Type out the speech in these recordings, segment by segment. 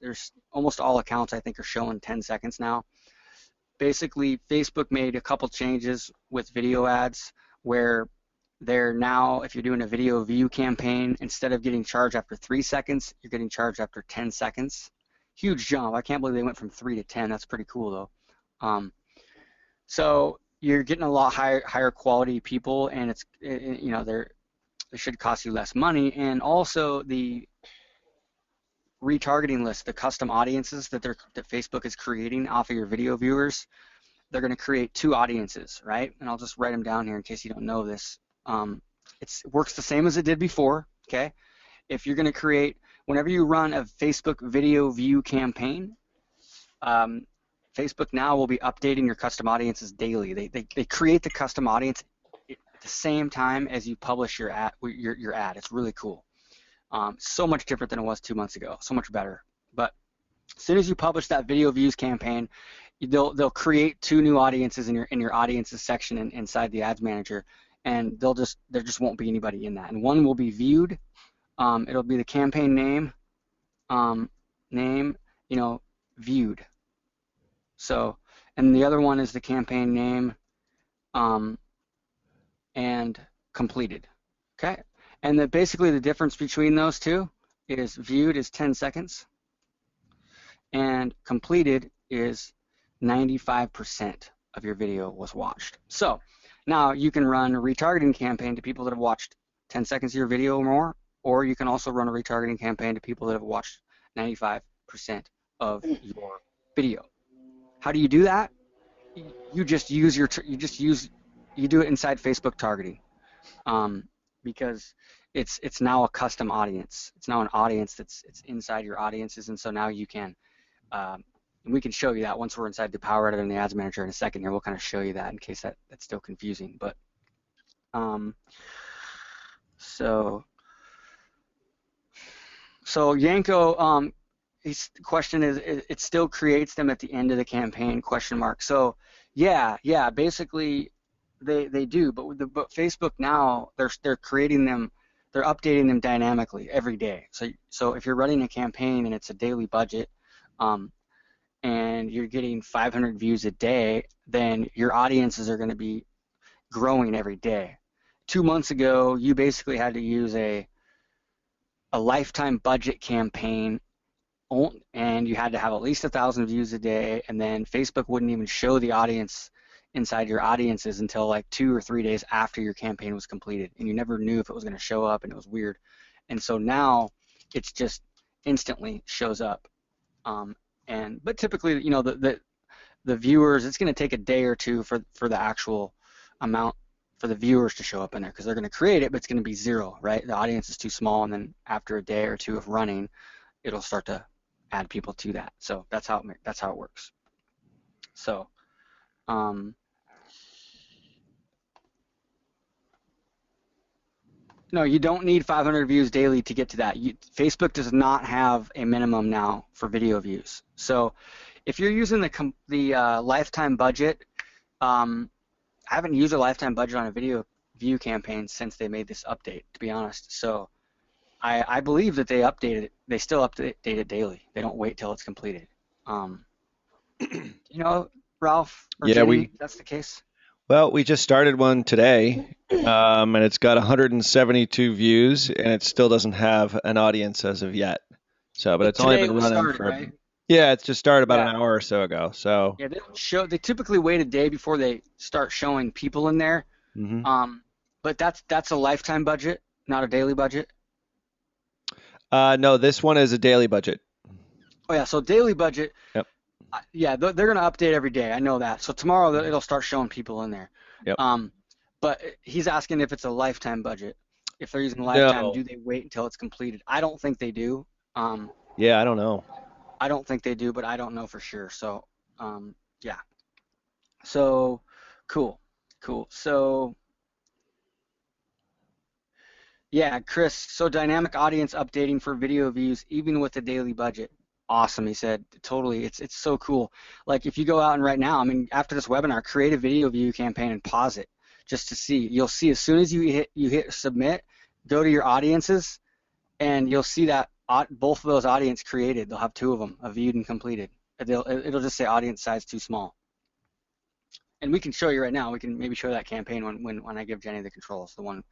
there's almost all accounts I think are showing 10 seconds now. Basically, Facebook made a couple changes with video ads where they're now, if you're doing a video view campaign, instead of getting charged after 3 seconds, you're getting charged after 10 seconds. Huge jump. I can't believe they went from 3 to 10. That's pretty cool though. So you're getting a lot higher quality people, and it's, you know, they should cost you less money, and also the retargeting list, the custom audiences that Facebook is creating off of your video viewers. They're going to create 2 audiences, right? And I'll just write them down here in case you don't know this. It works the same as it did before, okay? If you're going to create, whenever you run a Facebook video view campaign, Facebook now will be updating your custom audiences daily. They create the custom audience at the same time as you publish your ad. It's really cool. So much different than it was 2 months ago. So much better. But as soon as you publish that video views campaign, they'll create 2 new audiences in your audiences section inside the ads manager, and there just won't be anybody in that. And one will be viewed. It'll be the campaign name, you know, viewed. So, and the other one is the campaign name, and completed. Okay. And basically the difference between those two is viewed is 10 seconds and completed is 95% of your video was watched. So now you can run a retargeting campaign to people that have watched 10 seconds of your video or more, or you can also run a retargeting campaign to people that have watched 95% of your video. How do you do that? You just use you do it inside Facebook targeting, because it's now a custom audience. It's now an audience it's inside your audiences, and so now you can, and we can show you that once we're inside the Power Editor and the Ads Manager in a second here. We'll kind of show you that in case that's still confusing. But so Yanko, his question is, it still creates them at the end of the campaign, question mark. So yeah, basically they do, but Facebook now, they're creating them, they're updating them dynamically every day. So if you're running a campaign and it's a daily budget, and you're getting 500 views a day, then your audiences are going to be growing every day. 2 months ago, you basically had to use a lifetime budget campaign, and you had to have at least 1,000 views a day, and then Facebook wouldn't even show the audience inside your audiences until like 2 or 3 days after your campaign was completed, and you never knew if it was going to show up, and it was weird. And so now it's just instantly shows up. But typically, you know, the viewers, it's going to take a day or two for the actual amount for the viewers to show up in there, because they're going to create it, but it's going to be 0, right? The audience is too small, and then after a day or two of running, it'll start to add people to that. So that's how it works. So no, you don't need 500 views daily to get to that. Facebook does not have a minimum now for video views. So if you're using the lifetime budget, I haven't used a lifetime budget on a video view campaign since they made this update, to be honest. So I believe that they updated it. They still update it daily. They don't wait till it's completed. You know, Ralph or Jenny, if that's the case? Well, we just started one today, and it's got 172 views, and it still doesn't have an audience as of yet. So, but it's only been running for. Right? Yeah, it's just started about an hour or so ago. So. Yeah, they typically wait a day before they start showing people in there. Mm-hmm. But that's a lifetime budget, not a daily budget. No, this one is a daily budget. Oh yeah, so daily budget. Yep. Yeah, they're going to update every day. I know that. So tomorrow it'll start showing people in there. Yep. But he's asking if it's a lifetime budget. If they're using lifetime, do they wait until it's completed? I don't think they do. Yeah, I don't know. I don't think they do, but I don't know for sure. So, yeah. So, cool. So, yeah, Chris, so dynamic audience updating for video views, even with the daily budget. Awesome, he said. Totally, it's so cool. Like if you go out and right now, I mean, after this webinar, create a video view campaign and pause it just to see. You'll see as soon as you hit submit, go to your audiences, and you'll see that both of those audience created. They'll have two of them, a viewed and completed. It'll just say audience size too small. And we can show you right now. We can maybe show that campaign when I give Jenny the controls. The one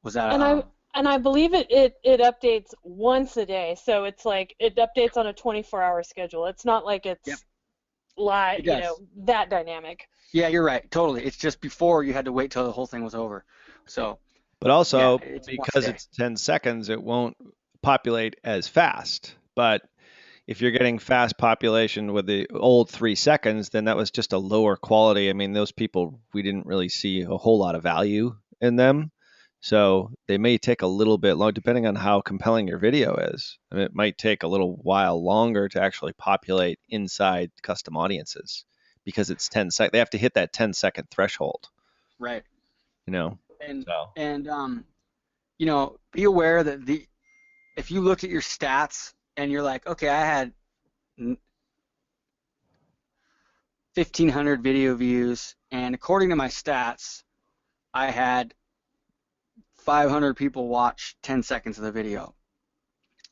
was that. And I believe it updates once a day, so it's like it updates on a 24-hour schedule. It's not like it's live, you know, that dynamic. Yeah, you're right. Totally. It's just before you had to wait till the whole thing was over. So. But also, because it's 10 seconds, it won't populate as fast. But if you're getting fast population with the old 3 seconds, then that was just a lower quality. I mean, those people, we didn't really see a whole lot of value in them. So they may take a little bit long, depending on how compelling your video is. I mean, it might take a little while longer to actually populate inside custom audiences because it's 10 seconds. They have to hit that 10-second threshold. Right. You know. And you know, be aware that if you look at your stats and you're like, okay, I had 1,500 video views, and according to my stats, I had 500 people watch 10 seconds of the video.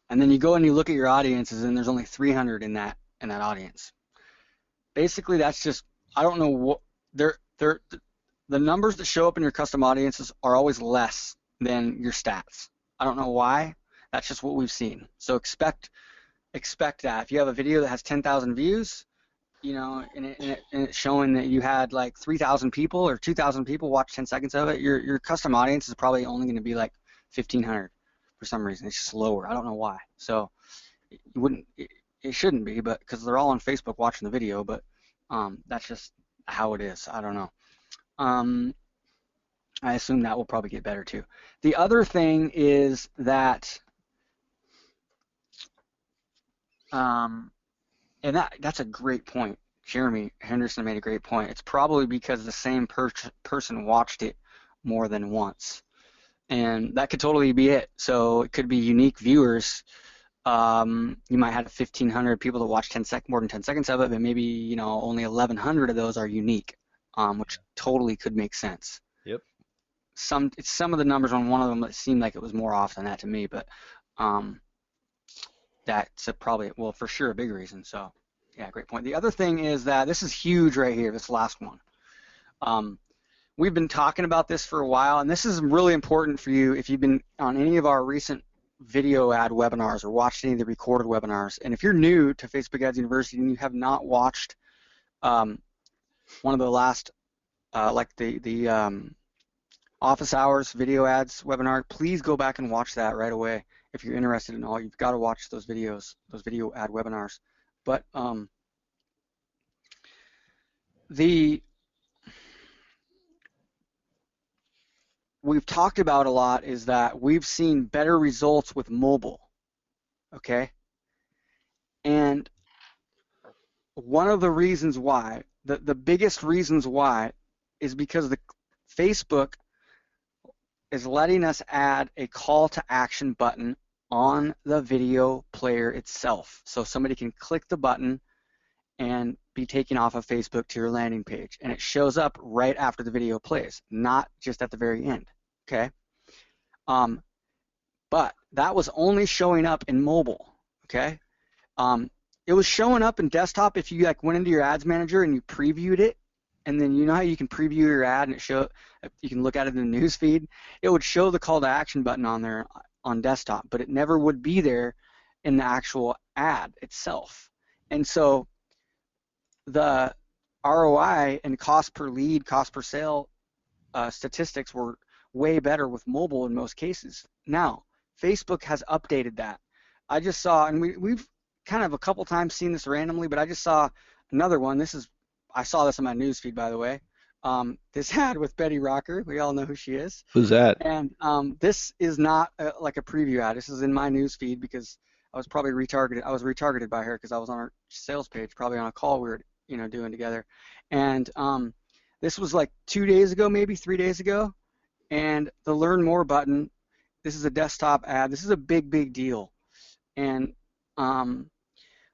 And then you go and you look at your audiences, and there's only 300 in that audience. Basically, that's just, I don't know what the numbers that show up in your custom audiences are always less than your stats. I don't know why. That's just what we've seen. So expect that. If you have a video that has 10,000 views, you know, and it's showing that you had like 3,000 people or 2,000 people watch 10 seconds of it, your custom audience is probably only going to be like 1,500 for some reason. It's just lower. I don't know why. So it shouldn't be, but because they're all on Facebook watching the video, but that's just how it is. I don't know. I assume that will probably get better too. The other thing is that, and that's a great point. Jeremy Henderson made a great point. It's probably because the same person watched it more than once, and that could totally be it. So it could be unique viewers. You might have 1,500 people that watch more than 10 seconds of it, but maybe, you know, only 1,100 of those are unique. Which totally could make sense. Yep. It's some of the numbers on one of them that seemed like it was more off than that to me, but that's probably, well, for sure a big reason. So, yeah, great point. The other thing is that this is huge right here, this last one. We've been talking about this for a while, and this is really important for you if you've been on any of our recent video ad webinars or watched any of the recorded webinars. And if you're new to Facebook Ads University and you have not watched one of the last, like the office hours video ads webinar, please go back and watch that right away. If you're interested in all, you've got to watch those videos, those video ad webinars. But we've talked about a lot is that we've seen better results with mobile, okay? And one of the reasons why, the biggest reasons why, is because the Facebook is letting us add a call to action button on the video player itself. So somebody can click the button and be taken off of Facebook to your landing page. And it shows up right after the video plays, not just at the very end, okay? But that was only showing up in mobile, okay? It was showing up in desktop if you like went into your ads manager and you previewed it, and then you know how you can preview your ad and you can look at it in the news feed. It would show the call to action button on there on desktop, but it never would be there in the actual ad itself. And so the ROI and cost per lead, cost per sale statistics were way better with mobile in most cases. Now, Facebook has updated that. I just saw, and we've kind of a couple times seen this randomly, but I just saw another one. I saw this in my news feed, by the way. This ad with Betty Rocker. We all know who she is. Who's that? And this is not like a preview ad. This is in my news feed because I was probably retargeted. I was retargeted by her because I was on her sales page, probably on a call we were, doing together. And this was like 2 days ago, maybe 3 days ago. And the Learn More button. This is a desktop ad. This is a big, big deal. And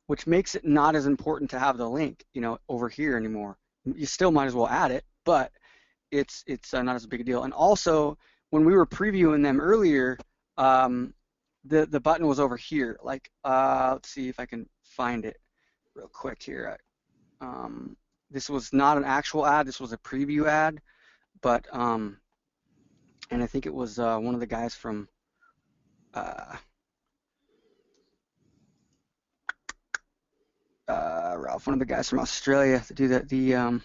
which makes it not as important to have the link, over here anymore. You still might as well add it, but it's not as big a deal. And also, when we were previewing them earlier, the button was over here. Like, let's see if I can find it real quick here. This was not an actual ad. This was a preview ad, but and I think it was one of the guys from Ralph, one of the guys from Australia to do the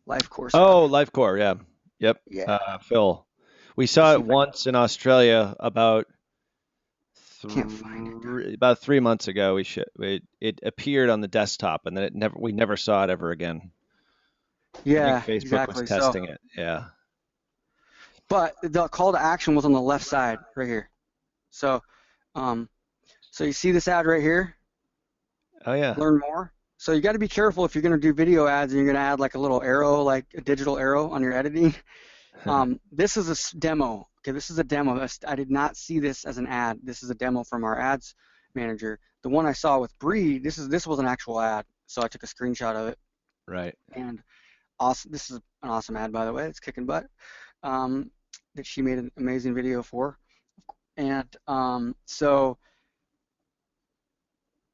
LifeCore stuff. Oh, LifeCore, yeah. Yep. Yeah. Phil. We saw it once in Australia about Can't find it. about 3 months ago. It appeared on the desktop, and then we never saw it ever again. Yeah, I think Facebook exactly. was testing it. Yeah. But the call to action was on the left side right here. So so you see this ad right here? Oh yeah. Learn more. So you got to be careful if you're going to do video ads and you're going to add like a little arrow, like a digital arrow on your editing. This is a demo. Okay, this is a demo. I did not see this as an ad. This is a demo from our ads manager. The one I saw with Bree, this was an actual ad. So I took a screenshot of it. Right. And awesome. This is an awesome ad, by the way. It's kicking butt. That she made an amazing video for. And so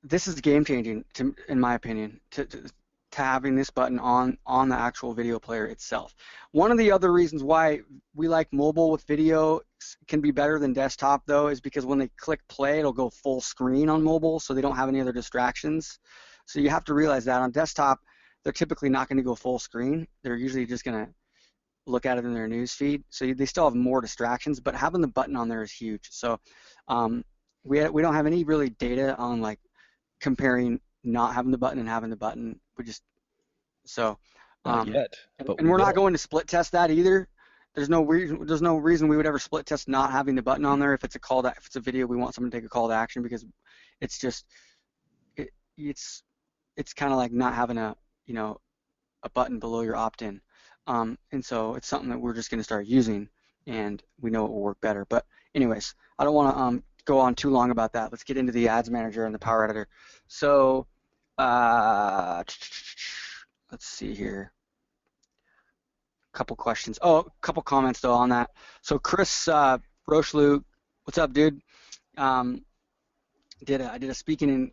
this is game changing, in my opinion, to having this button on the actual video player itself. One of the other reasons why we like mobile with video can be better than desktop, though, is because when they click play, it'll go full screen on mobile, so they don't have any other distractions. So you have to realize that on desktop, they're typically not going to go full screen. They're usually just going to look at it in their news feed. So they still have more distractions, but having the button on there is huge. So we don't have any really data on like comparing not having the button and having the button. We just not yet. And we're not going to split test that either. There's no reason we would ever split test not having the button on there if it's a video we want someone to take a call to action, because it's just it's kind of like not having a button below your opt-in. And so it's something that we're just going to start using, and we know it will work better. But anyways, I don't want to go on too long about that. Let's get into the ads manager and the power editor. So let's see here. A couple questions. Oh, a couple comments though on that. So Chris Rochelu, what's up, dude? I did a speaking in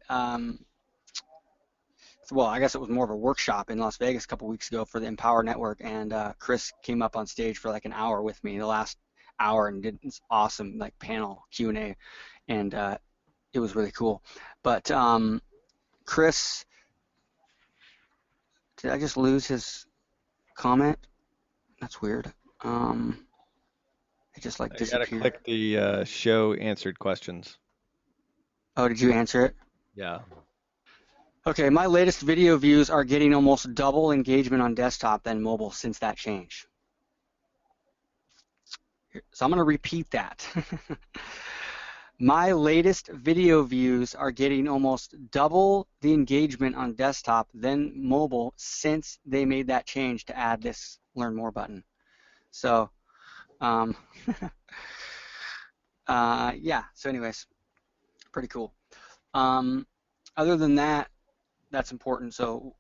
well, I guess it was more of a workshop in Las Vegas a couple weeks ago for the Empower Network, and Chris came up on stage for like an hour with me, the last hour, and did this awesome like panel Q&A, and it was really cool. But Chris, did I just lose his comment? That's weird. It just like disappeared. You gotta click the show answered questions. Oh, did you answer it? Yeah. Okay, my latest video views are getting almost double engagement on desktop than mobile since that change. So I'm going to repeat that. My latest video views are getting almost double the engagement on desktop than mobile since they made that change to add this Learn More button. So, yeah, so anyways, pretty cool. Other than that, that's important. So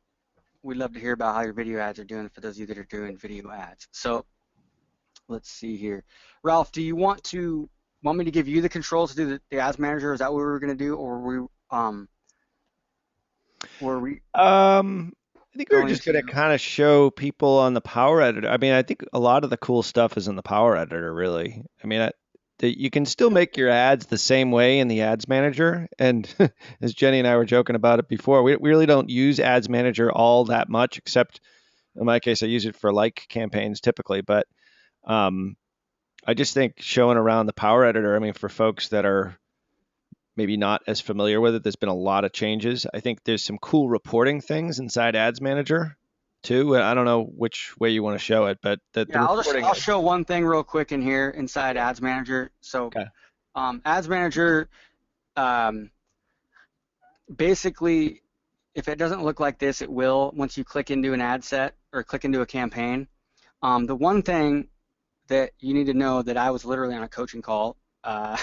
we'd love to hear about how your video ads are doing for those of you that are doing video ads. So let's see here. Ralph, do you want me to give you the controls to do the ads manager? Is that what we were going to do, or were we? I think we were just going to kind of show people on the Power Editor. I mean, I think a lot of the cool stuff is in the Power Editor, really. I mean, you can still make your ads the same way in the Ads Manager. And as Jenny and I were joking about it before, we really don't use Ads Manager all that much, except in my case, I use it for like campaigns typically. But I just think showing around the Power Editor, I mean, for folks that are maybe not as familiar with it, there's been a lot of changes. I think there's some cool reporting things inside Ads Manager too. I don't know which way you want to show it, but I'll show one thing real quick in here inside Ads Manager. So, okay. Ads Manager, basically, if it doesn't look like this, it will once you click into an ad set or click into a campaign. The one thing that you need to know that I was literally on a coaching call a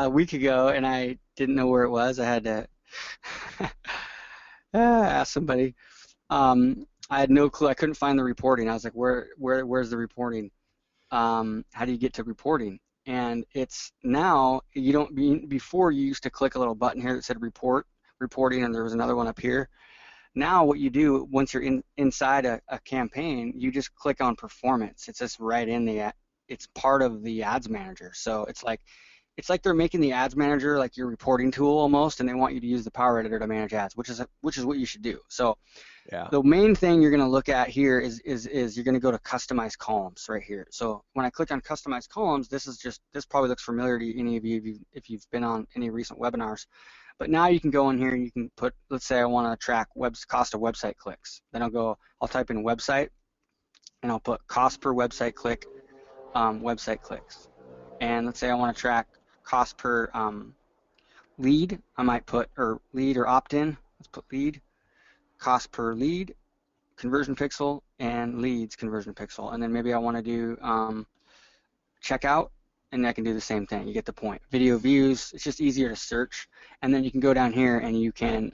week ago, and I didn't know where it was. I had to ask somebody. I had no clue. I couldn't find the reporting. I was like, where's the reporting? How do you get to reporting? and it's now you don't before you used to click a little button here that said reporting, and there was another one up here. Now what you do once you're inside a campaign, you just click on performance. It's just right in it's part of the ads manager. So it's like they're making the ads manager like your reporting tool almost, and they want you to use the Power Editor to manage ads, which is what you should do. So yeah. The main thing you're going to look at here is you're going to go to customize columns right here. So when I click on customize columns, this probably looks familiar to any of you if you've been on any recent webinars. But now you can go in here and you can put, let's say I want to track cost of website clicks. Then I'll type in website, and I'll put cost per website click, website clicks. And let's say I want to track cost per lead. I might put, or lead or opt-in. Let's put lead, cost per lead, conversion pixel, and leads conversion pixel. And then maybe I want to do checkout, and I can do the same thing. You get the point. Video views, it's just easier to search. And then you can go down here and you can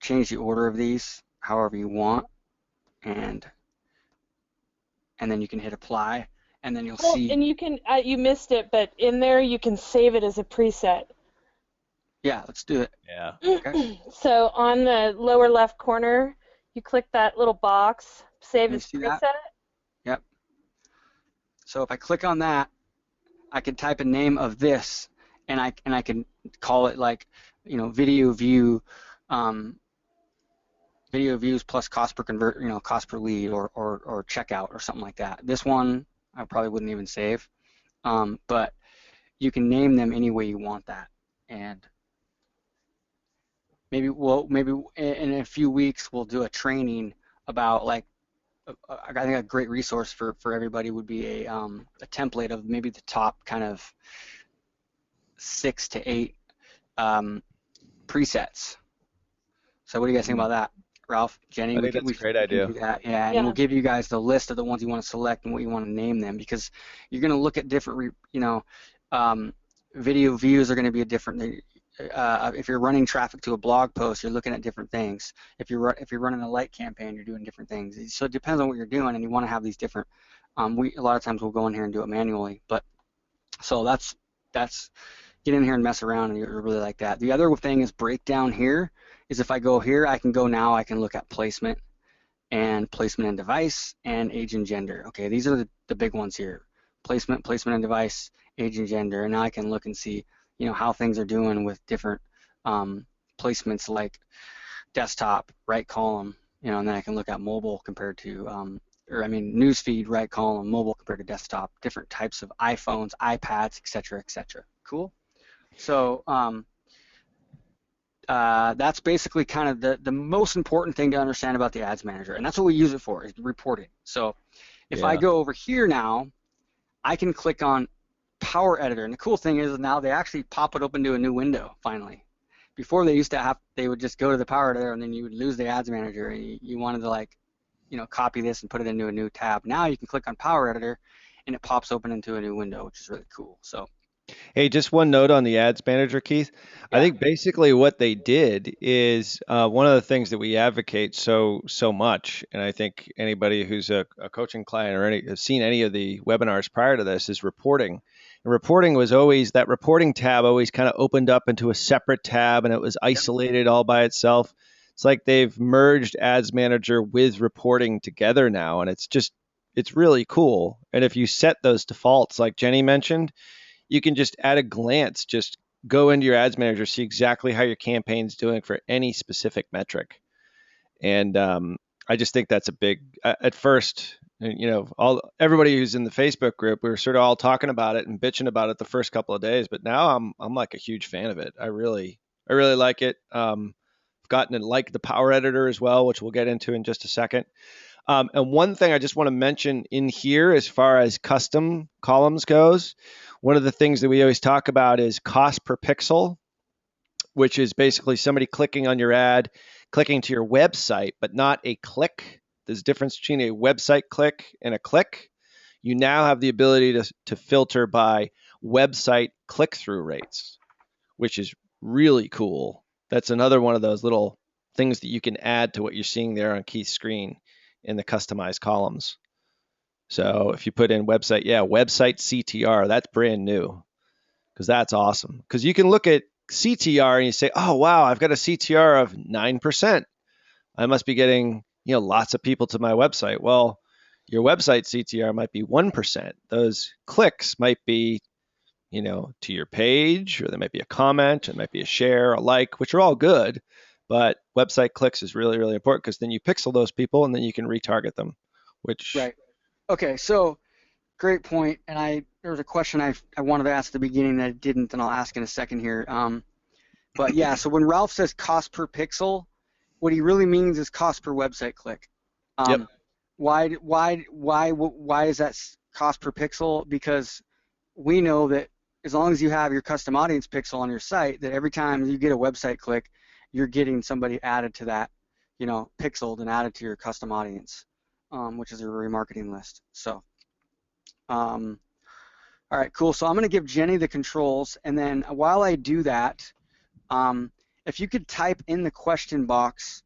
change the order of these however you want, and then you can hit apply, and then you'll see. And you can you missed it, but in there you can save it as a preset. Yeah, let's do it. Yeah. Okay. So on the lower left corner, you click that little box, save as preset. That? Yep. So if I click on that, I can type a name of this, and I can call it like, video views plus cost per cost per lead, or checkout or something like that. This one I probably wouldn't even save, but you can name them any way you want that. And maybe in a few weeks we'll do a training about, like, I think a great resource for everybody would be a template of maybe the top kind of 6 to 8 presets. So what do you guys think about that, Ralph, Jenny? I think that's a great idea. Yeah, and we'll give you guys the list of the ones you want to select and what you want to name them, because you're going to look at different, video views are going to be a different. If you're running traffic to a blog post, you're looking at different things. If you're running a light campaign, you're doing different things. So it depends on what you're doing, and you want to have these different. A lot of times we'll go in here and do it manually, but so that's get in here and mess around, and you really like that. The other thing is breakdown here. Is if I go here, I can look at placement and device, and age and gender. Okay, these are the big ones here: placement and device, age and gender. And now I can look and see, how things are doing with different placements, like desktop, right column, and then I can look at mobile compared to, newsfeed, right column, mobile compared to desktop, different types of iPhones, iPads, etc., etc. Cool. So that's basically kind of the most important thing to understand about the Ads Manager, and that's what we use it for, is reporting. So if I go over here now, I can click on Power Editor, and the cool thing is now they actually pop it open to a new window finally. Before they would just go to the Power Editor, and then you would lose the Ads Manager, and you wanted to copy this and put it into a new tab. Now you can click on Power Editor, and it pops open into a new window, which is really cool. So. Hey, just one note on the Ads Manager, Keith. Yeah. I think basically what they did is one of the things that we advocate so much, and I think anybody who's a coaching client or has seen any of the webinars prior to this, is reporting. And reporting was always, that reporting tab always kind of opened up into a separate tab, and it was isolated all by itself. It's like they've merged Ads Manager with reporting together now, and it's really cool. And if you set those defaults like Jenny mentioned, you can just at a glance just go into your Ads Manager, see exactly how your campaign's doing for any specific metric. And I just think that's a big, at first, everybody who's in the Facebook group, we were sort of all talking about it and bitching about it the first couple of days, but now I'm like a huge fan of it. I really like it. I've gotten to like the Power Editor as well, which we'll get into in just a second. And one thing I just want to mention in here, as far as custom columns goes, one of the things that we always talk about is cost per pixel, which is basically somebody clicking on your ad, clicking to your website, but not a click. There's a difference between a website click and a click. You now have the ability to filter by website click-through rates, which is really cool. That's another one of those little things that you can add to what you're seeing there on Keith's screen in the customized columns. So if you put in website, website CTR, that's brand new, because that's awesome. Because you can look at CTR and you say, oh, wow, I've got a CTR of 9%. I must be getting, lots of people to my website. Well, your website CTR might be 1%. Those clicks might be, to your page, or there might be a comment, it might be a share, a like, which are all good. But website clicks is really, really important, because then you pixel those people and then you can retarget them, which. Right. Okay, so great point. And there was a question I wanted to ask at the beginning that I didn't, and I'll ask in a second here. But yeah, so when Ralph says cost per pixel, what he really means is cost per website click. Yep. Why is that cost per pixel? Because we know that as long as you have your custom audience pixel on your site, that every time you get a website click, you're getting somebody added to that, pixeled and added to your custom audience, which is a remarketing list. So, all right, cool. So I'm going to give Jenny the controls, and then while I do that, if you could type in the question box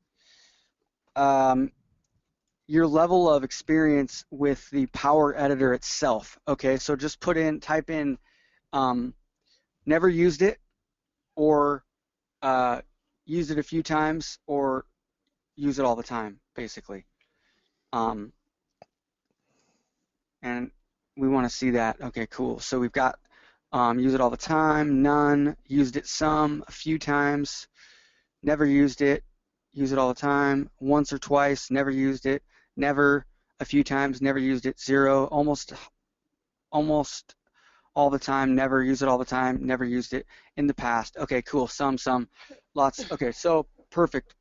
your level of experience with the Power Editor itself. Okay, so just type in never used it, or used it a few times, or use it all the time, basically. And we want to see that. Okay, cool. So we've got use it all the time, none, used it some, a few times, never used it, use it all the time, once or twice, never used it, never, a few times, never used it, 0, almost all the time, never use it all the time, never used it in the past. Okay, cool. Some, lots. Okay, so perfect.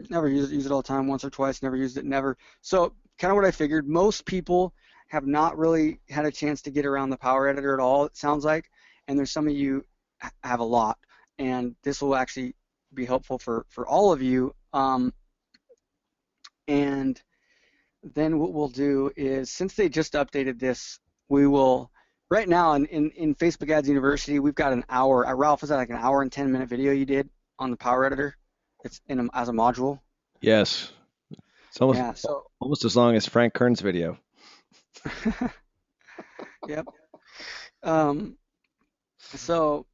Never use it all the time, once or twice, never used it, never. So kind of what I figured. Most people have not really had a chance to get around the Power Editor at all, it sounds like, and there's some of you have a lot, and this will actually be helpful for all of you. And then what we'll do is, since they just updated this, we will, right now in Facebook Ads University, we've got an hour. Ralph, is that like an hour and 10-minute video you did on the Power Editor? It's as a module? Yes. It's almost as long as Frank Kern's video. Yep. So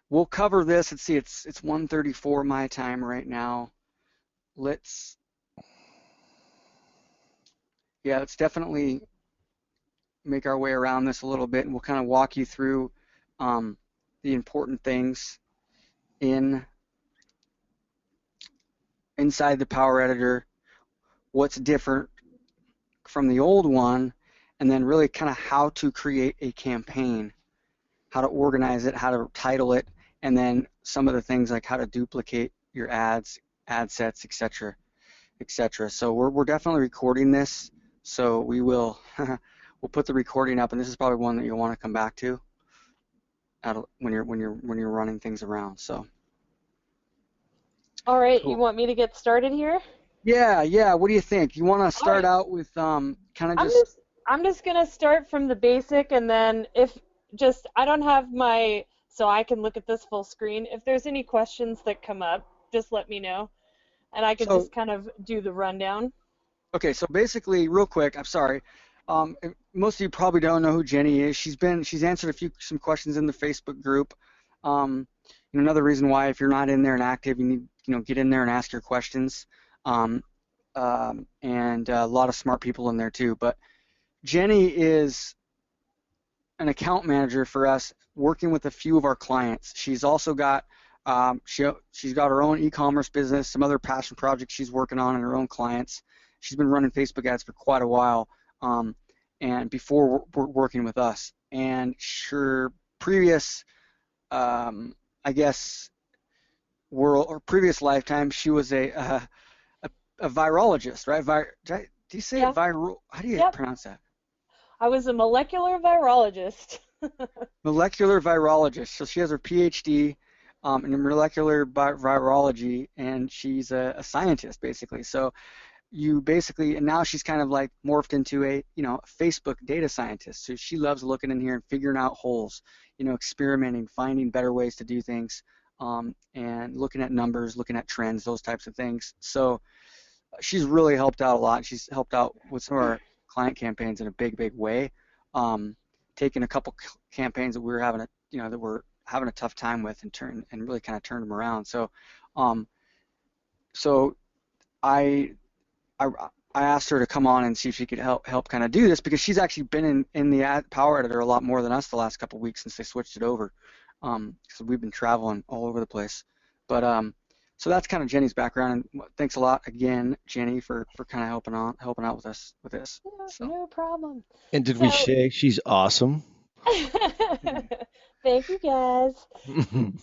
we'll cover this. Let's see, it's 1:34 my time right now. Let's definitely make our way around this a little bit, and we'll kind of walk you through the important things inside the Power Editor, what's different from the old one, and then really kind of how to create a campaign, how to organize it, how to title it, and then some of the things like how to duplicate your ads, ad sets, etc., etc. So we're definitely recording this, so we will we'll put the recording up, and this is probably one that you'll want to come back to when you're running things around. So. All right, cool. You want me to get started here? Yeah. What do you think? You want to start out with kind of just. I'm just gonna start from the basic, and then I don't have so I can look at this full screen. If there's any questions that come up, just let me know, and I can just kind of do the rundown. Okay, so basically, real quick, I'm sorry. Most of you probably don't know who Jenny is. She's answered some questions in the Facebook group. Another reason why, if you're not in there and active, you need get in there and ask your questions. And a lot of smart people in there too. But Jenny is an account manager for us, working with a few of our clients. She's also got she's got her own e-commerce business, some other passion projects she's working on and her own clients. She's been running Facebook ads for quite a while, and before working with us. And her previous, I guess, previous lifetime, she was a virologist, right? Do you say viral? How do you pronounce that? I was a molecular virologist. Molecular virologist. So she has her PhD in molecular virology, and she's a scientist, basically. So and now she's kind of like morphed into a Facebook data scientist. So she loves looking in here and figuring out holes, experimenting, finding better ways to do things, and looking at numbers, looking at trends, those types of things. So she's really helped out a lot. She's helped out with some of our client campaigns in a big way. Taking a couple campaigns that we were having that we're having a tough time with and really kind of turned them around. So, so I asked her to come on and see if she could help kind of do this, because she's actually been in the Power Editor a lot more than us the last couple of weeks since they switched it over. So we've been traveling all over the place. But so that's kind of Jenny's background, and thanks a lot again, Jenny, for kind of helping out with us with this. No, no problem. And did we say she's awesome? Thank you, guys.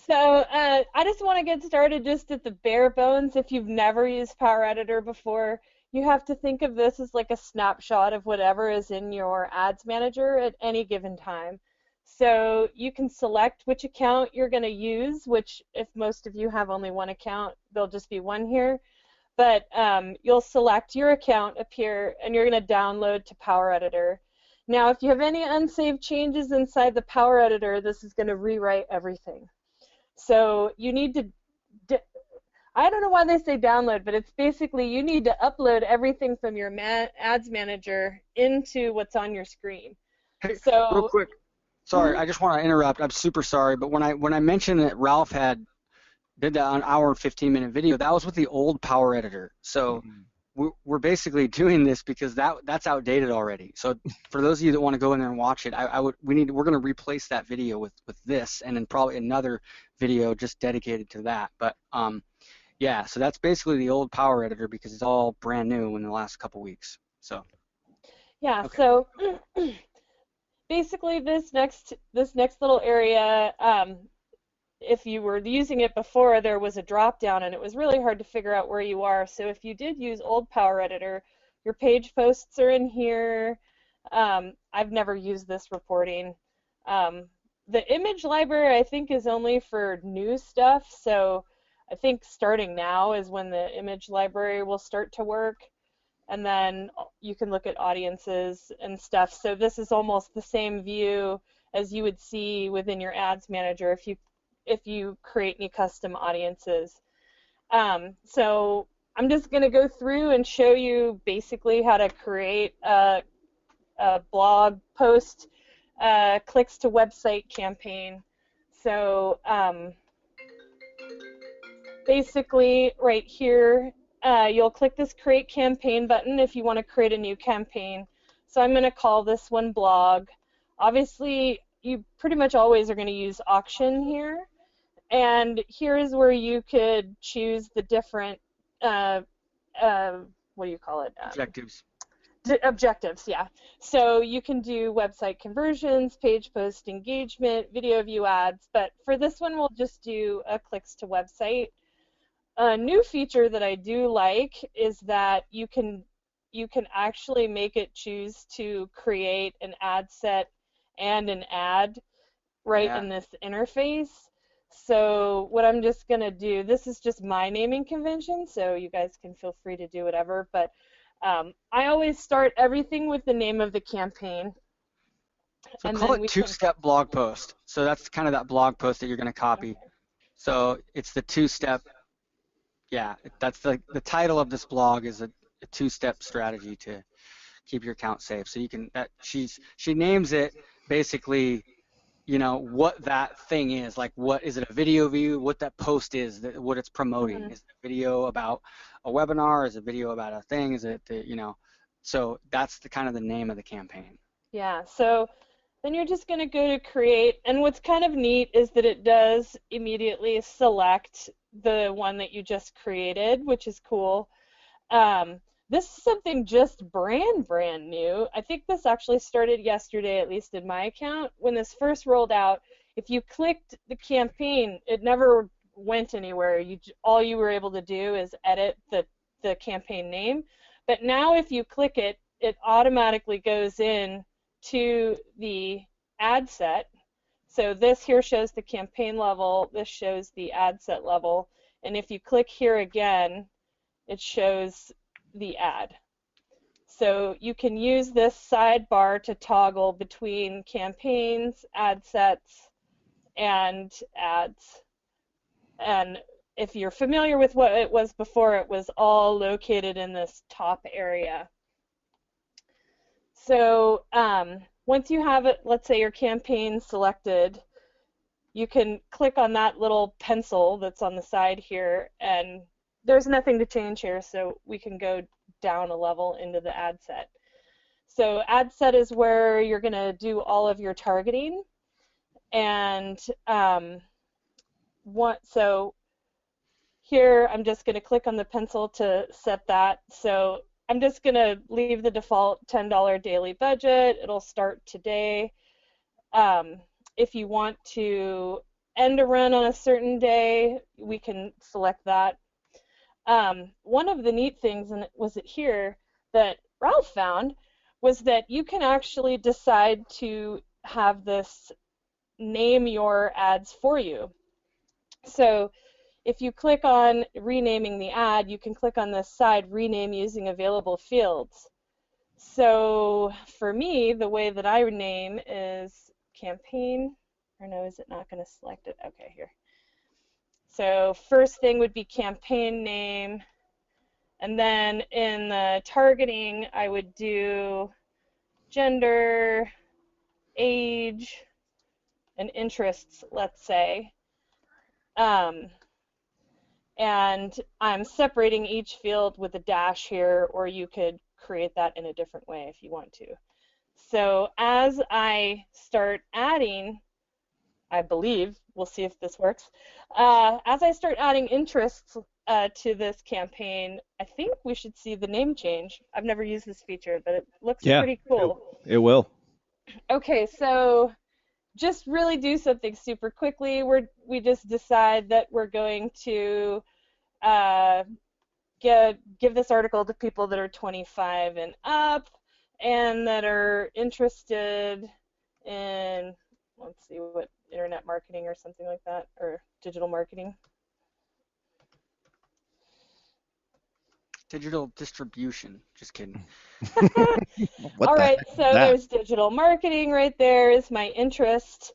So I just want to get started just at the bare bones. If you've never used Power Editor before, you have to think of this as like a snapshot of whatever is in your ads manager at any given time. So you can select which account you're going to use, which if most of you have only one account, there'll just be one here. But you'll select your account up here, and you're going to download to Power Editor. Now, if you have any unsaved changes inside the Power Editor, this is going to rewrite everything. So you need to, I don't know why they say download, but it's basically you need to upload everything from your ads manager into what's on your screen. Hey, so, real quick, sorry, I just want to interrupt. I'm super sorry, but when I mentioned that Ralph did that on hour and 15-minute video, that was with the old Power Editor. So we're basically doing this because that's outdated already. So for those of you that want to go in there and watch it, we're going to replace that video with this, and then probably another video just dedicated to that. But yeah, so that's basically the old Power Editor because it's all brand new in the last couple weeks. So yeah, okay. So basically this next little area, if you were using it before, there was a drop down and it was really hard to figure out where you are. So if you did use old Power Editor, your page posts are in here. I've never used this reporting. The image library I think is only for new stuff, so I think starting now is when the image library will start to work, and then you can look at audiences and stuff. So this is almost the same view as you would see within your ads manager if you create any custom audiences. So I'm just going to go through and show you basically how to create a blog post clicks to website campaign. So basically right here, you'll click this create campaign button if you want to create a new campaign. So I'm going to call this one blog. Obviously, you pretty much always are going to use auction here. And here is where you could choose the different, what do you call it? Objectives. Objectives, yeah. So you can do website conversions, page post engagement, video view ads, but for this one we'll just do a clicks to website. A new feature that I do like is that you can actually make it choose to create an ad set and an ad right in this interface. So what I'm just going to do, this is just my naming convention, so you guys can feel free to do whatever, but I always start everything with the name of the campaign. So call it two-step blog post. So that's kind of that blog post that you're going to copy. Okay. So it's the two-step, yeah, that's the title of this blog is a two-step strategy to keep your account safe. So you can, she names it basically, you know, what that thing is, like what is it, a video view, what that post is, what it's promoting. Is it a video about a webinar, is it a video about a thing, is it, you know, so that's the kind of the name of the campaign. Yeah, so then you're just going to go to create, and what's kind of neat is that it does immediately select the one that you just created, which is cool. This is something just brand new. I think this actually started yesterday, at least in my account. When this first rolled out, if you clicked the campaign, it never went anywhere. All you were able to do is edit the campaign name. But now if you click it, it automatically goes in to the ad set. So this here shows the campaign level, this shows the ad set level, and if you click here again, it shows the ad. So you can use this sidebar to toggle between campaigns, ad sets, and ads. And if you're familiar with what it was before, it was all located in this top area. So once you have it, let's say your campaign selected, you can click on that little pencil that's on the side here, and there's nothing to change here, so we can go down a level into the ad set. So ad set is where you're going to do all of your targeting, and so here I'm just going to click on the pencil to set that. So I'm just going to leave the default $10 daily budget. It'll start today. If you want to end a run on a certain day, we can select that. One of the neat things, and was it here, that Ralph found was that you can actually decide to have this name your ads for you. So if you click on renaming the ad, you can click on this side, rename using available fields. So for me, the way that I rename is campaign, or no, is it not going to select it? Okay, here. So first thing would be campaign name, and then in the targeting, I would do gender, age, and interests, let's say. And I'm separating each field with a dash here, or you could create that in a different way if you want to. So as I start adding, I believe, we'll see if this works, as I start adding interests to this campaign, I think we should see the name change. I've never used this feature, but it looks pretty cool. It will. Okay, so just really do something super quickly. We just decide that we're going to give this article to people that are 25 and up and that are interested in, let's see, what, internet marketing or something like that, or digital marketing. Digital distribution. Just kidding. All right, so there's digital marketing right there is my interest.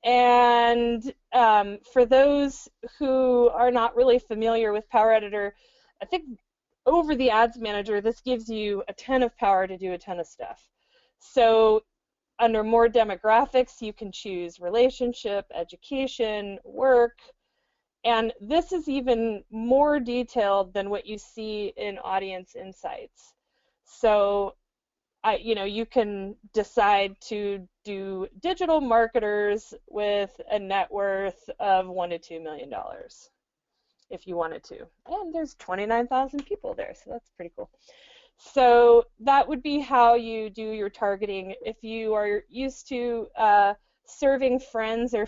And for those who are not really familiar with Power Editor, I think over the Ads Manager, this gives you a ton of power to do a ton of stuff. So under more demographics, you can choose relationship, education, work, and this is even more detailed than what you see in Audience Insights. So you can decide to do digital marketers with a net worth of $1 to $2 million if you wanted to. And there's 29,000 people there, so that's pretty cool. So that would be how you do your targeting. If you are used to serving friends or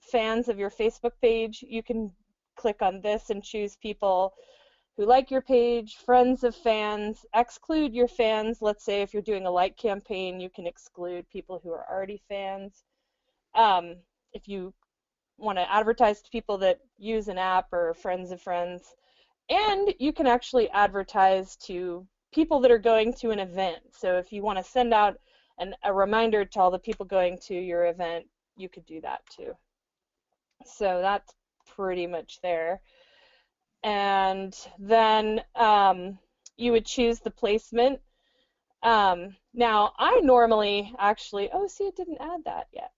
fans of your Facebook page, you can click on this and choose people who like your page, friends of fans, exclude your fans. Let's say if you're doing a like campaign, you can exclude people who are already fans. If you want to advertise to people that use an app or friends of friends, and you can actually advertise to people that are going to an event. So if you want to send out a reminder to all the people going to your event, you could do that too. So that's pretty much there. And then you would choose the placement. Now, I normally actually, oh, see, it didn't add that yet.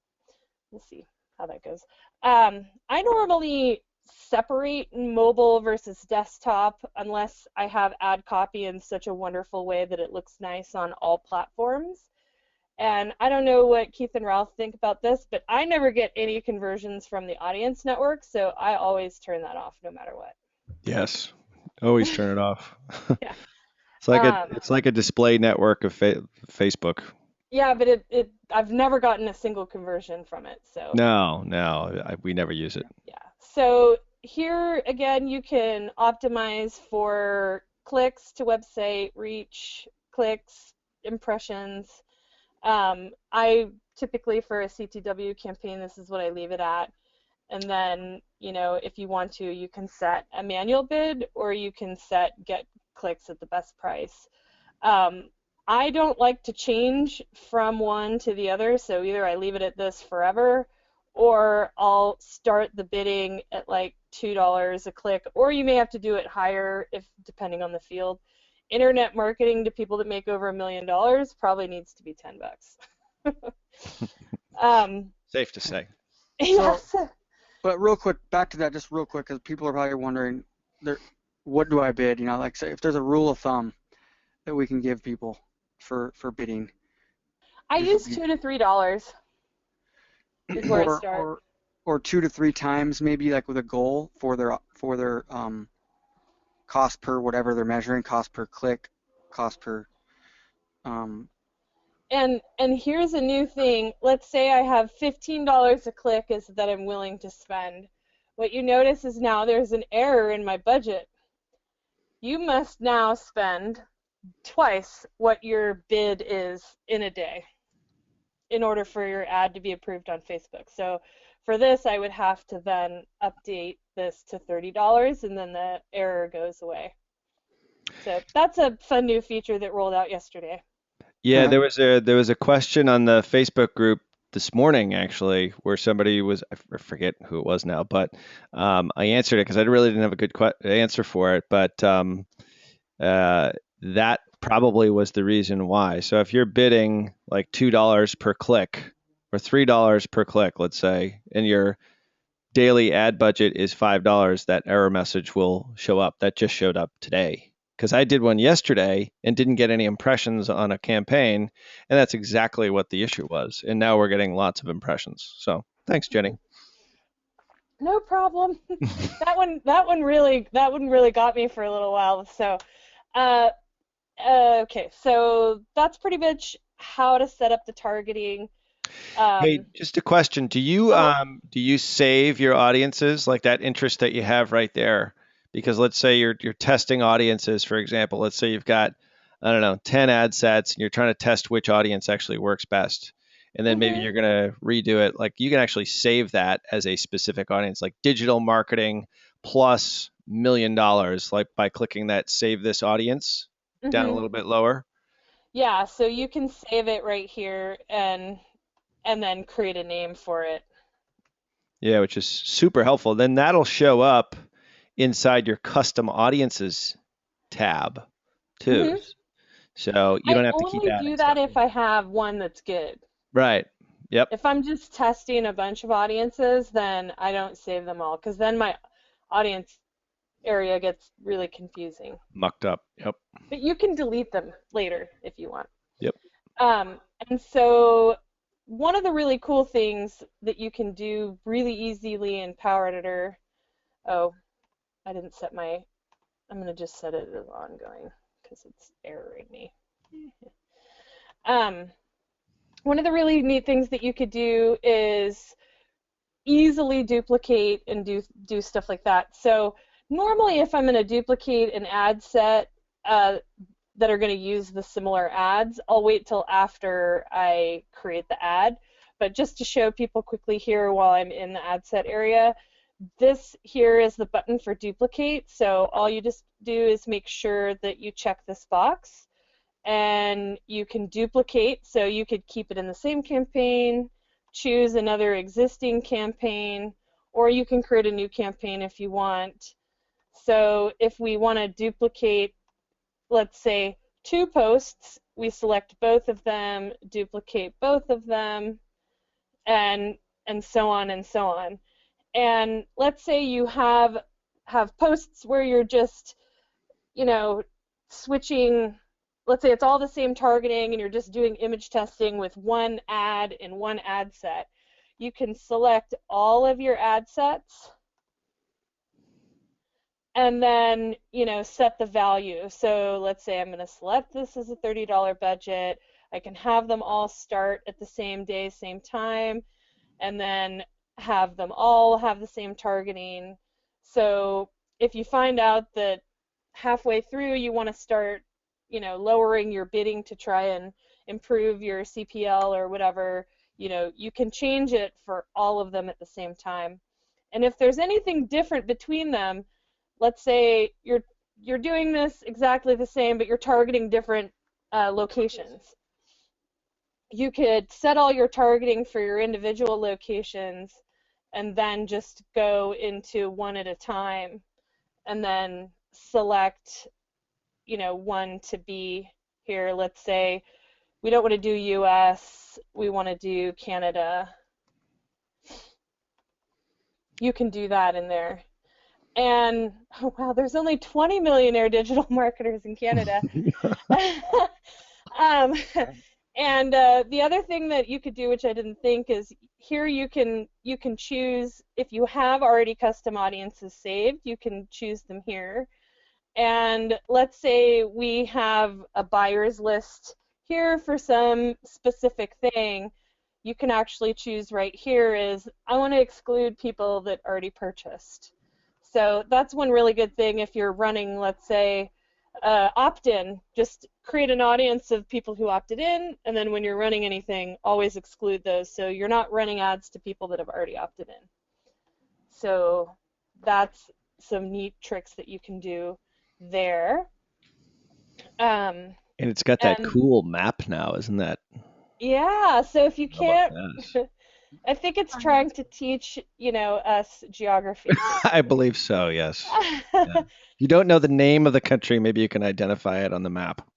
We'll see how that goes. I normally separate mobile versus desktop unless I have ad copy in such a wonderful way that it looks nice on all platforms. And I don't know what Keith and Ralph think about this, but I never get any conversions from the Audience Network, so I always turn that off no matter what. Yes, always turn it off. Yeah. It's like a display network of Facebook. Yeah, but I've never gotten a single conversion from it. So no, we never use it. Yeah. So here again, you can optimize for clicks to website, reach, clicks, impressions. I typically, for a CTW campaign, this is what I leave it at. And then, if you want to, you can set a manual bid, or you can set get clicks at the best price. I don't like to change from one to the other, so either I leave it at this forever, or I'll start the bidding at like $2 a click, or you may have to do it higher if depending on the field. Internet marketing to people that make over $1 million probably needs to be $10. Safe to say. Yes. But real quick, back to that, just real quick, because people are probably wondering, what do I bid? You know, like say if there's a rule of thumb that we can give people for bidding. I use $2 to $3 is where I start. Or 2 to 3 times maybe, like with a goal for their cost per whatever they're measuring, cost per click, cost per. And here's a new thing. Let's say I have $15 a click is that I'm willing to spend. What you notice is now there's an error in my budget. You must now spend twice what your bid is in a day in order for your ad to be approved on Facebook. So for this, I would have to then update this to $30, and then the error goes away. So that's a fun new feature that rolled out yesterday. Yeah, there was a question on the Facebook group this morning actually, where somebody was, I forget who it was now, but I answered it because I really didn't have a good answer for it, but that probably was the reason why. So if you're bidding like $2 per click or $3 per click, let's say, and your daily ad budget is $5, that error message will show up. That just showed up today. Because I did one yesterday and didn't get any impressions on a campaign, and that's exactly what the issue was. And now we're getting lots of impressions. So thanks, Jenny. No problem. that one really got me for a little while. So, okay, so that's pretty much how to set up the targeting. Hey, just a question: do you save your audiences, like that interest that you have right there? Because let's say you're testing audiences, for example. Let's say you've got, I don't know, 10 ad sets, and you're trying to test which audience actually works best. And then maybe you're going to redo it. Like you can actually save that as a specific audience, like digital marketing plus $1 million, like by clicking that save this audience down a little bit lower. Yeah, so you can save it right here and then create a name for it. Yeah, which is super helpful. Then that'll show up inside your custom audiences tab too. So you don't have to keep adding. I only do that if I have one that's good. Right. Yep. If I'm just testing a bunch of audiences, then I don't save them all, because then my audience area gets really confusing. Mucked up. Yep. But you can delete them later if you want. Yep. And so one of the really cool things that you can do really easily in Power Editor, I didn't set I'm going to just set it as ongoing because it's erroring me. One of the really neat things that you could do is easily duplicate and do stuff like that. So normally if I'm going to duplicate an ad set that are going to use the similar ads, I'll wait till after I create the ad. But just to show people quickly here while I'm in the ad set area, this here is the button for duplicate. So all you just do is make sure that you check this box and you can duplicate. So you could keep it in the same campaign, choose another existing campaign, or you can create a new campaign if you want. So if we want to duplicate, let's say 2 posts, we select both of them, duplicate both of them, and so on and so on. And let's say you have posts where you're just, switching. Let's say it's all the same targeting and you're just doing image testing with one ad in one ad set. You can select all of your ad sets and then, set the value. So let's say I'm going to select this as a $30 budget. I can have them all start at the same day, same time, and then have them all have the same targeting. So if you find out that halfway through you want to start, lowering your bidding to try and improve your CPL or whatever, you can change it for all of them at the same time. And if there's anything different between them, let's say you're doing this exactly the same, but you're targeting different locations. You could set all your targeting for your individual locations and then just go into one at a time and then select, one to be here. Let's say we don't want to do US, we want to do Canada. You can do that in there. And oh wow, there's only 20 millionaire digital marketers in Canada. um, and the other thing that you could do, which I didn't think, is here you can choose, if you have already custom audiences saved, you can choose them here. And let's say we have a buyer's list here for some specific thing. You can actually choose right here is, I want to exclude people that already purchased. So that's one really good thing if you're running, let's say, opt-in. Just create an audience of people who opted in, and then when you're running anything, always exclude those. So you're not running ads to people that have already opted in. So that's some neat tricks that you can do there. And it's got that cool map now, isn't that? Yeah, so if you can't, I think it's trying to teach, us geography. I believe so, yes. Yeah. You don't know the name of the country, maybe you can identify it on the map.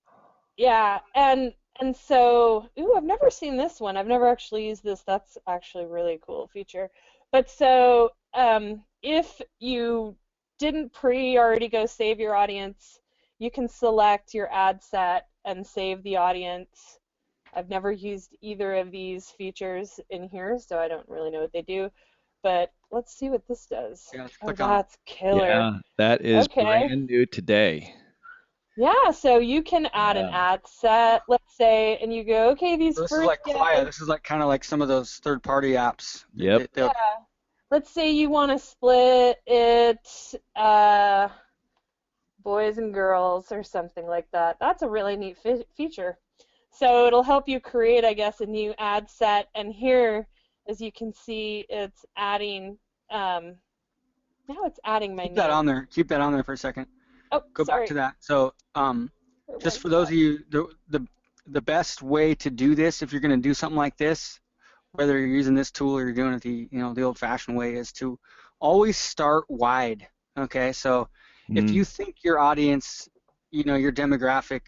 Yeah, and so, I've never seen this one. I've never actually used this. That's actually a really cool feature. But so, if you didn't already go save your audience, you can select your ad set and save the audience. I've never used either of these features in here, so I don't really know what they do. But let's see what this does. Yeah, that's killer. Yeah, that is brand new today. Yeah, so you can add an ad set, let's say, and you go, okay, these this is like Quia. This is like kind of like some of those third-party apps. Yep. Yeah. Let's say you want to split it boys and girls or something like that. That's a really neat feature. So it'll help you create, I guess, a new ad set. And here, as you can see, it's adding. Now it's adding my name. Keep that on there. Keep that on there for a second. Oh, Go sorry. back to that. So, just for those of you, the best way to do this, if you're going to do something like this, whether you're using this tool or you're doing it the old-fashioned way, is to always start wide. Okay, so if you think your audience, your demographic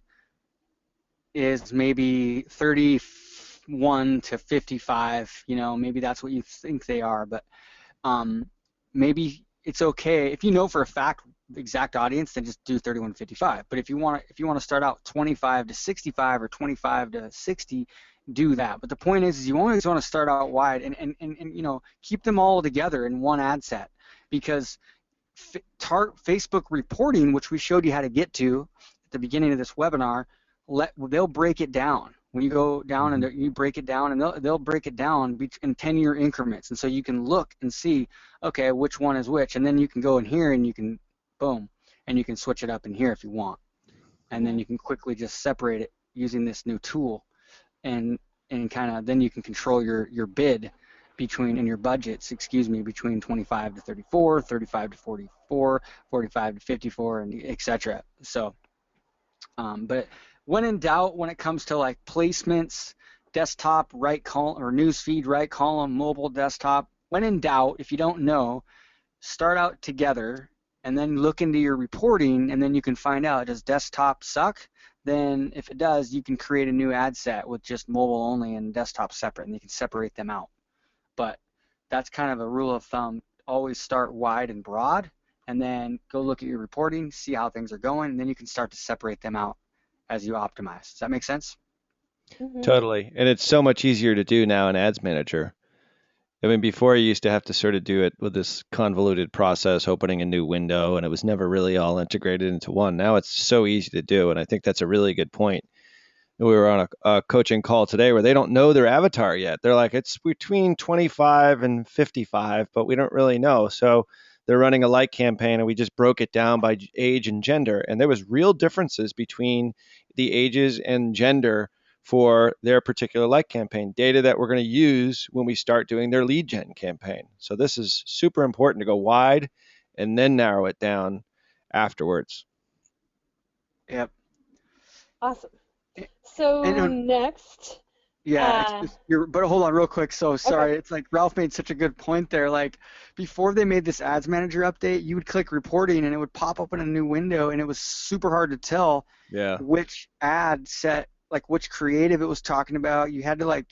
is maybe 31 to 55, maybe that's what you think they are, but maybe it's okay if you know for a fact the exact audience, then just do 31 to 55. But if you want to start out 25 to 65 or 25 to 60, do that. But the point is you always want to start out wide and keep them all together in one ad set, because Facebook reporting, which we showed you how to get to at the beginning of this webinar, they'll break it down. When you go down and you break it down, and they'll break it down in 10-year increments, and so you can look and see, okay, which one is which, and then you can go in here and you can, boom, and you can switch it up in here if you want, and then you can quickly just separate it using this new tool, and kind of then you can control your bid and your budgets, between 25 to 34, 35 to 44, 45 to 54, and etc. So, but when in doubt, when it comes to like placements, desktop right column or newsfeed right column, mobile desktop, when in doubt, if you don't know, start out together and then look into your reporting, and then you can find out, does desktop suck? Then if it does, you can create a new ad set with just mobile only and desktop separate, and you can separate them out. But that's kind of a rule of thumb. Always start wide and broad, and then go look at your reporting, see how things are going, and then you can start to separate them out as you optimize. Does that make sense? Mm-hmm. Totally. And it's so much easier to do now in Ads Manager. I mean, before you used to have to sort of do it with this convoluted process, opening a new window, and it was never really all integrated into one. Now it's so easy to do, and I think that's a really good point. We were on a coaching call today where they don't know their avatar yet. They're like, it's between 25 and 55, but we don't really know. So they're running a like campaign, and we just broke it down by age and gender, and there was real differences between the ages and gender for their particular like campaign, data that we're going to use when we start doing their lead gen campaign. So this is super important to go wide and then narrow it down afterwards. Yep. Awesome. So next, Yeah, it's just but hold on real quick. So sorry, Okay. it's like Ralph made such a good point there. Like before they made this ads manager update, you would click reporting and it would pop up in a new window and it was super hard to tell Yeah. which ad set, like which creative it was talking about. You had to like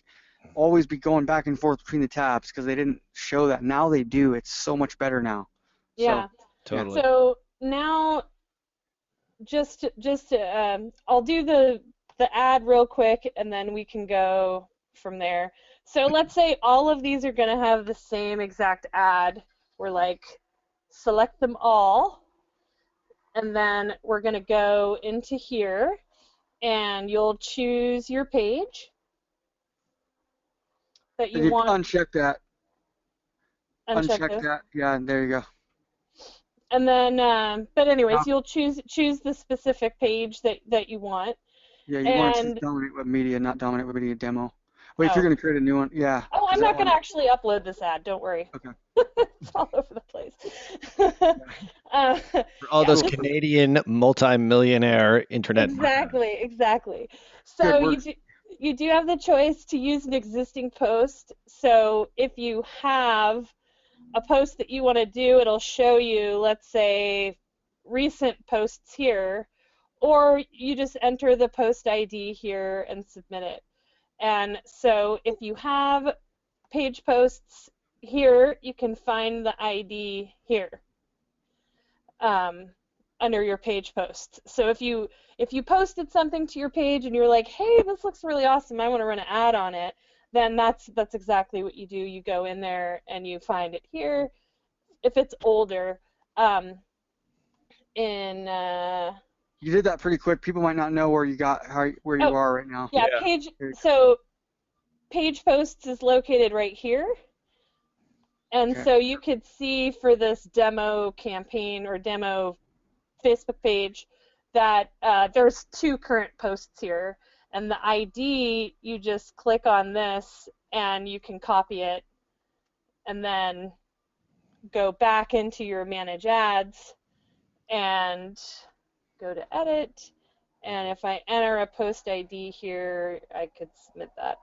always be going back and forth between the tabs because they didn't show that. Now they do. It's so much better now. Yeah. So, Totally. So now I'll do the ad real quick and then we can go from there. So let's say all of these are going to have the same exact ad. We're like, select them all, and then we're going to go into here, and you'll choose your page that you you want. uncheck that. Uncheck Uncheck this. that. Yeah, there you go. And then, but anyways, you'll choose the specific page that you want. Yeah, you want to choose dominate web media, not dominate web media demo. Wait, if you're going to create a new one, yeah. Oh, I'm not going to actually upload this ad. Don't worry. Okay. It's all over the place. For all those Canadian multi-millionaire internet. Exactly. So you do have the choice to use an existing post. So if you have a post that you want to do, it'll show you, let's say, recent posts here, or you just enter the post ID here and submit it. And so if you have page posts here, you can find the ID here under your page posts. So if you posted something to your page and you're like, hey, this looks really awesome, I want to run an ad on it, then that's exactly what you do. You go in there and you find it here. If it's older, you did that pretty quick. People might not know where you are right now. Yeah, so page posts is located right here. And so you could see for this demo campaign or demo Facebook page that there's 2 current posts here. And the ID, you just click on this and you can copy it and then go back into your manage ads and go to edit. And if I enter a post ID here, I could submit that.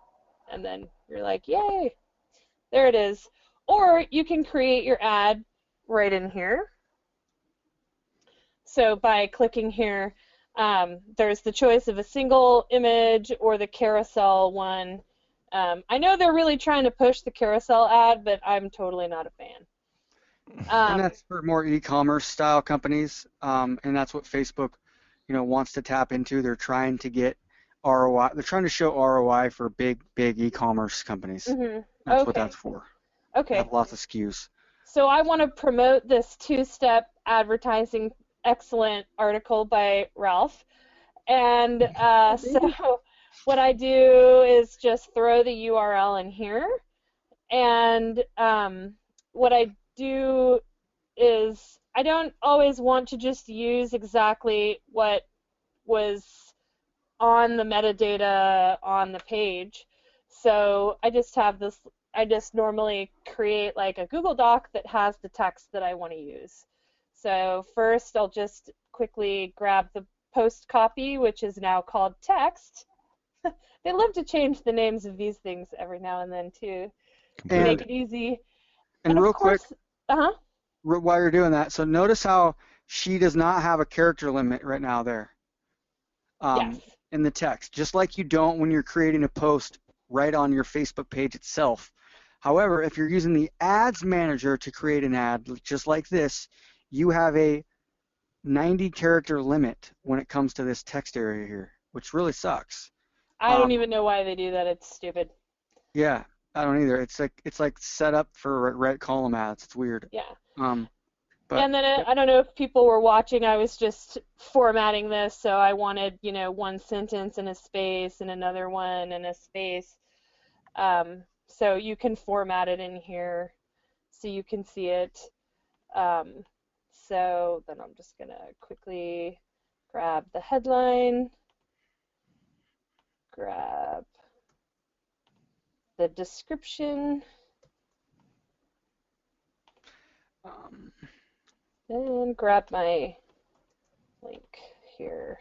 And then you're like, yay, there it is. Or you can create your ad right in here. So by clicking here, there's the choice of a single image or the carousel one. I know they're really trying to push the carousel ad, but I'm totally not a fan. And that's for more e-commerce style companies, and that's what Facebook, wants to tap into. They're trying to get ROI. They're trying to show ROI for big e-commerce companies. Mm-hmm. That's what that's for. Okay. They have lots of SKUs. So I want to promote this 2-step advertising excellent article by Ralph. And so what I do is just throw the URL in here. And what I do is I don't always want to just use exactly what was on the metadata on the page. So I just have this, I just normally create like a Google Doc that has the text that I want to use. So first I'll just quickly grab the post copy, which is now called text. They love to change the names of these things every now and then too, to make it easy. And real quick, while you're doing that, so notice how she does not have a character limit right now there. Yes. In the text, just like you don't when you're creating a post right on your Facebook page itself. However, if you're using the ads manager to create an ad, just like this, you have a 90 character limit when it comes to this text area here, which really sucks. I don't even know why they do that. It's stupid. Yeah, I don't either. It's like set up for red column ads. It's weird. Yeah. But, and then I don't know if people were watching. I was just formatting this, so I wanted, one sentence and a space and another one and a space. So you can format it in here so you can see it. So then I'm just going to quickly grab the headline, grab the description, and grab my link here.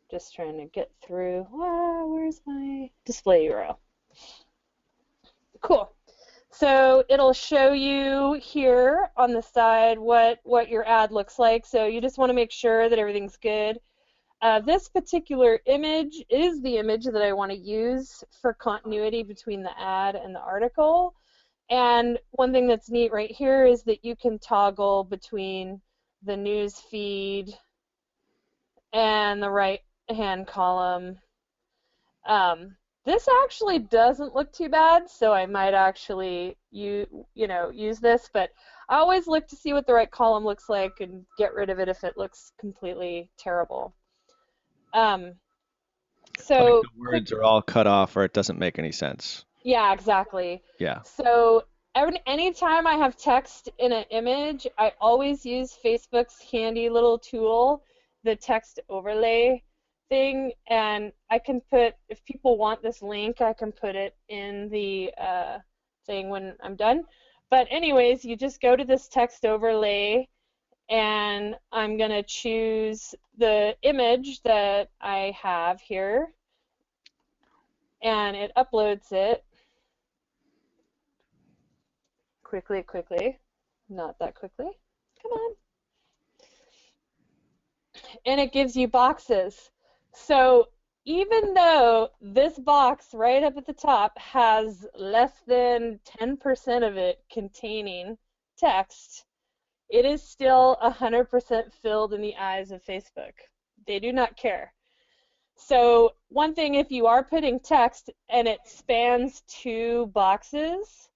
Just trying to get through. Where's my display URL? Cool. So it'll show you here on the side what your ad looks like. So you just want to make sure that everything's good. This particular image is the image that I want to use for continuity between the ad and the article. And one thing that's neat right here is that you can toggle between the news feed and the right-hand column. This actually doesn't look too bad, so I might actually use this, but I always look to see what the right column looks like and get rid of it if it looks completely terrible. Like So the words are all cut off or it doesn't make any sense. yeah, exactly. Yeah. So anytime I have text in an image, I always use Facebook's handy little tool, the text overlay thing, and I can put, if people want this link, I can put it in the thing when I'm done. But anyways, you just go to this text overlay, and I'm going to choose the image that I have here, and it uploads it. Quickly, not that quickly, come on. And it gives you boxes. So even though this box right up at the top has less than 10% of it containing text, it is still 100% filled in the eyes of Facebook. They do not care. So one thing, if you are putting text and it spans 2 boxes,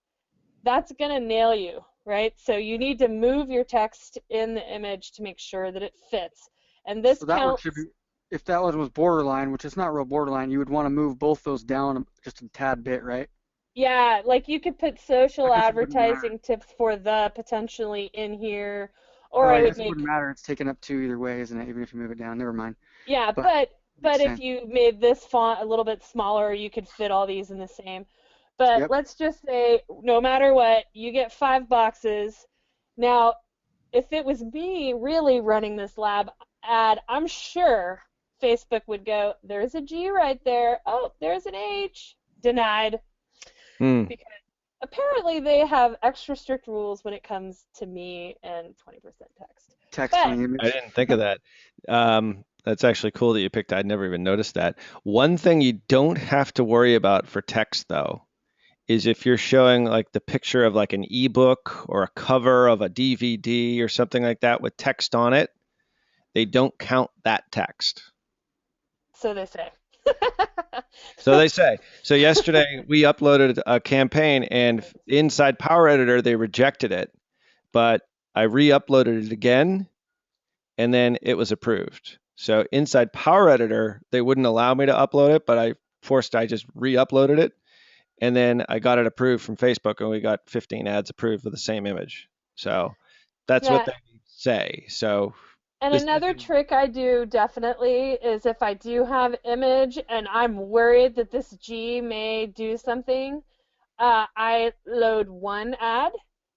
that's going to nail you, right? So you need to move your text in the image to make sure that it fits. And this so that counts. One should be, if that one was borderline, which is not real borderline, you would want to move both those down just a tad bit, right? Yeah, like you could put social advertising tips for the potentially in here, or I would make. It wouldn't matter. It's taken up 2 either way, isn't it? Even if you move it down, never mind. Yeah, but if you made this font a little bit smaller, you could fit all these in the same. But let's just say, no matter what, you get 5 boxes. Now, if it was me really running this lab ad, I'm sure Facebook would go, there's a G right there. Oh, there's an H. Denied. Because apparently they have extra strict rules when it comes to me and 20% text. Text on the image. I didn't think of that. That's actually cool that you picked. I'd never even noticed that. One thing you don't have to worry about for text, though, is if you're showing like the picture of like an ebook or a cover of a DVD or something like that with text on it, they don't count that text. So they say. So they say. So yesterday we uploaded a campaign and inside Power Editor they rejected it, but I re-uploaded it again and then it was approved. So inside Power Editor they wouldn't allow me to upload it, but I just re-uploaded it. And then I got it approved from Facebook, and we got 15 ads approved for the same image. So that's what they say. So. And another trick I do definitely is if I do have image and I'm worried that this G may do something, I load one ad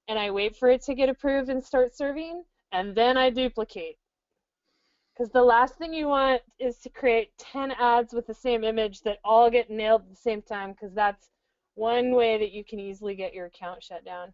and I wait for it to get approved and start serving, and then I duplicate. Because the last thing you want is to create 10 ads with the same image that all get nailed at the same time, because that's one way that you can easily get your account shut down.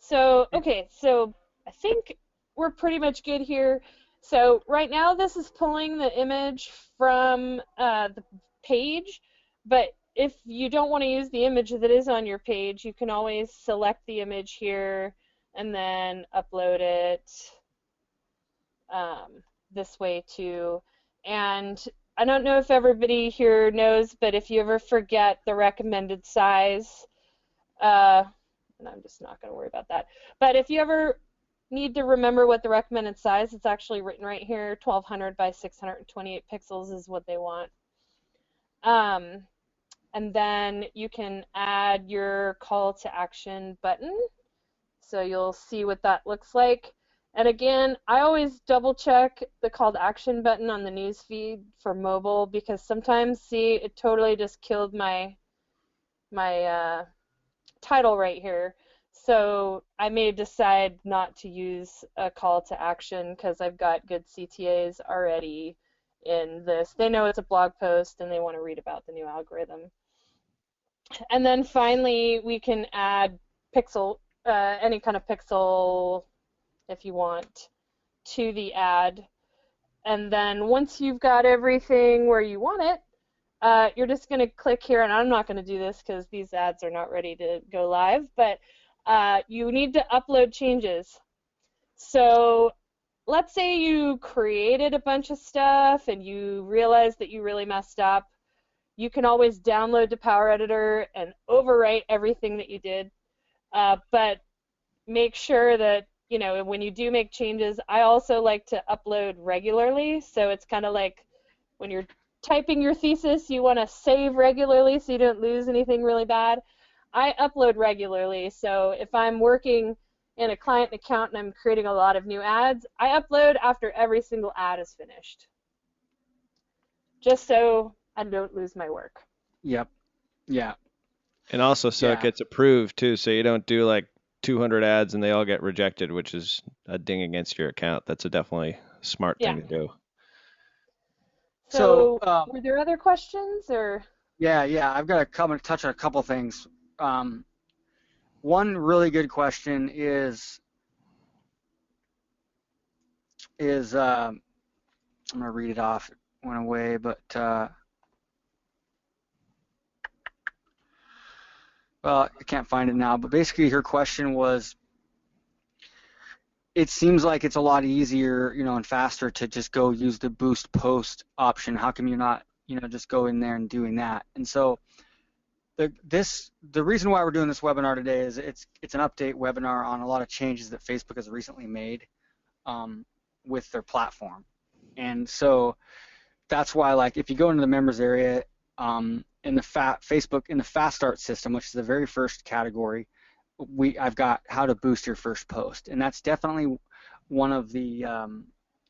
So I think we're pretty much good here. So right now this is pulling the image from the page, but if you don't want to use the image that is on your page, you can always select the image here and then upload it this way too. And I don't know if everybody here knows, but if you ever forget the recommended size, and I'm just not going to worry about that, but if you ever need to remember what the recommended size, it's actually written right here, 1200 by 628 pixels is what they want. And then you can add your call to action button, so you'll see what that looks like. And again, I always double check the call to action button on the news feed for mobile, because sometimes, see, it totally just killed my title right here. So I may decide not to use a call to action because I've got good CTAs already in this. They know it's a blog post and they want to read about the new algorithm. And then finally, we can add pixel, any kind of pixel, if you want, to the ad. And then once you've got everything where you want it, you're just going to click here, and I'm not going to do this because these ads are not ready to go live, but you need to upload changes. So let's say you created a bunch of stuff and you realize that you really messed up. You can always download to Power Editor and overwrite everything that you did, but make sure that, you know, when you do make changes, I also like to upload regularly. So it's kind of like when you're typing your thesis, you want to save regularly so you don't lose anything really bad. I upload regularly, so if I'm working in a client account and I'm creating a lot of new ads, I upload after every single ad is finished, just so I don't lose my work. Yep. Yeah. And also so it gets approved too, so you don't do like 200 ads and they all get rejected, which is a ding against your account. That's a definitely smart thing to do. So were there other questions or? Yeah, I've got to touch on a couple things. One really good question is I'm gonna read it off. It went away, but well, I can't find it now. But basically, her question was, it seems like it's a lot easier, you know, and faster to just go use the boost post option. How come you're not, you know, just go in there and doing that? And so the reason why we're doing this webinar today is it's an update webinar on a lot of changes that Facebook has recently made with their platform. And so that's why, like, if you go into the members area in the Facebook in the Fast Start system, which is the very first category, I've got how to boost your first post, and that's definitely one of the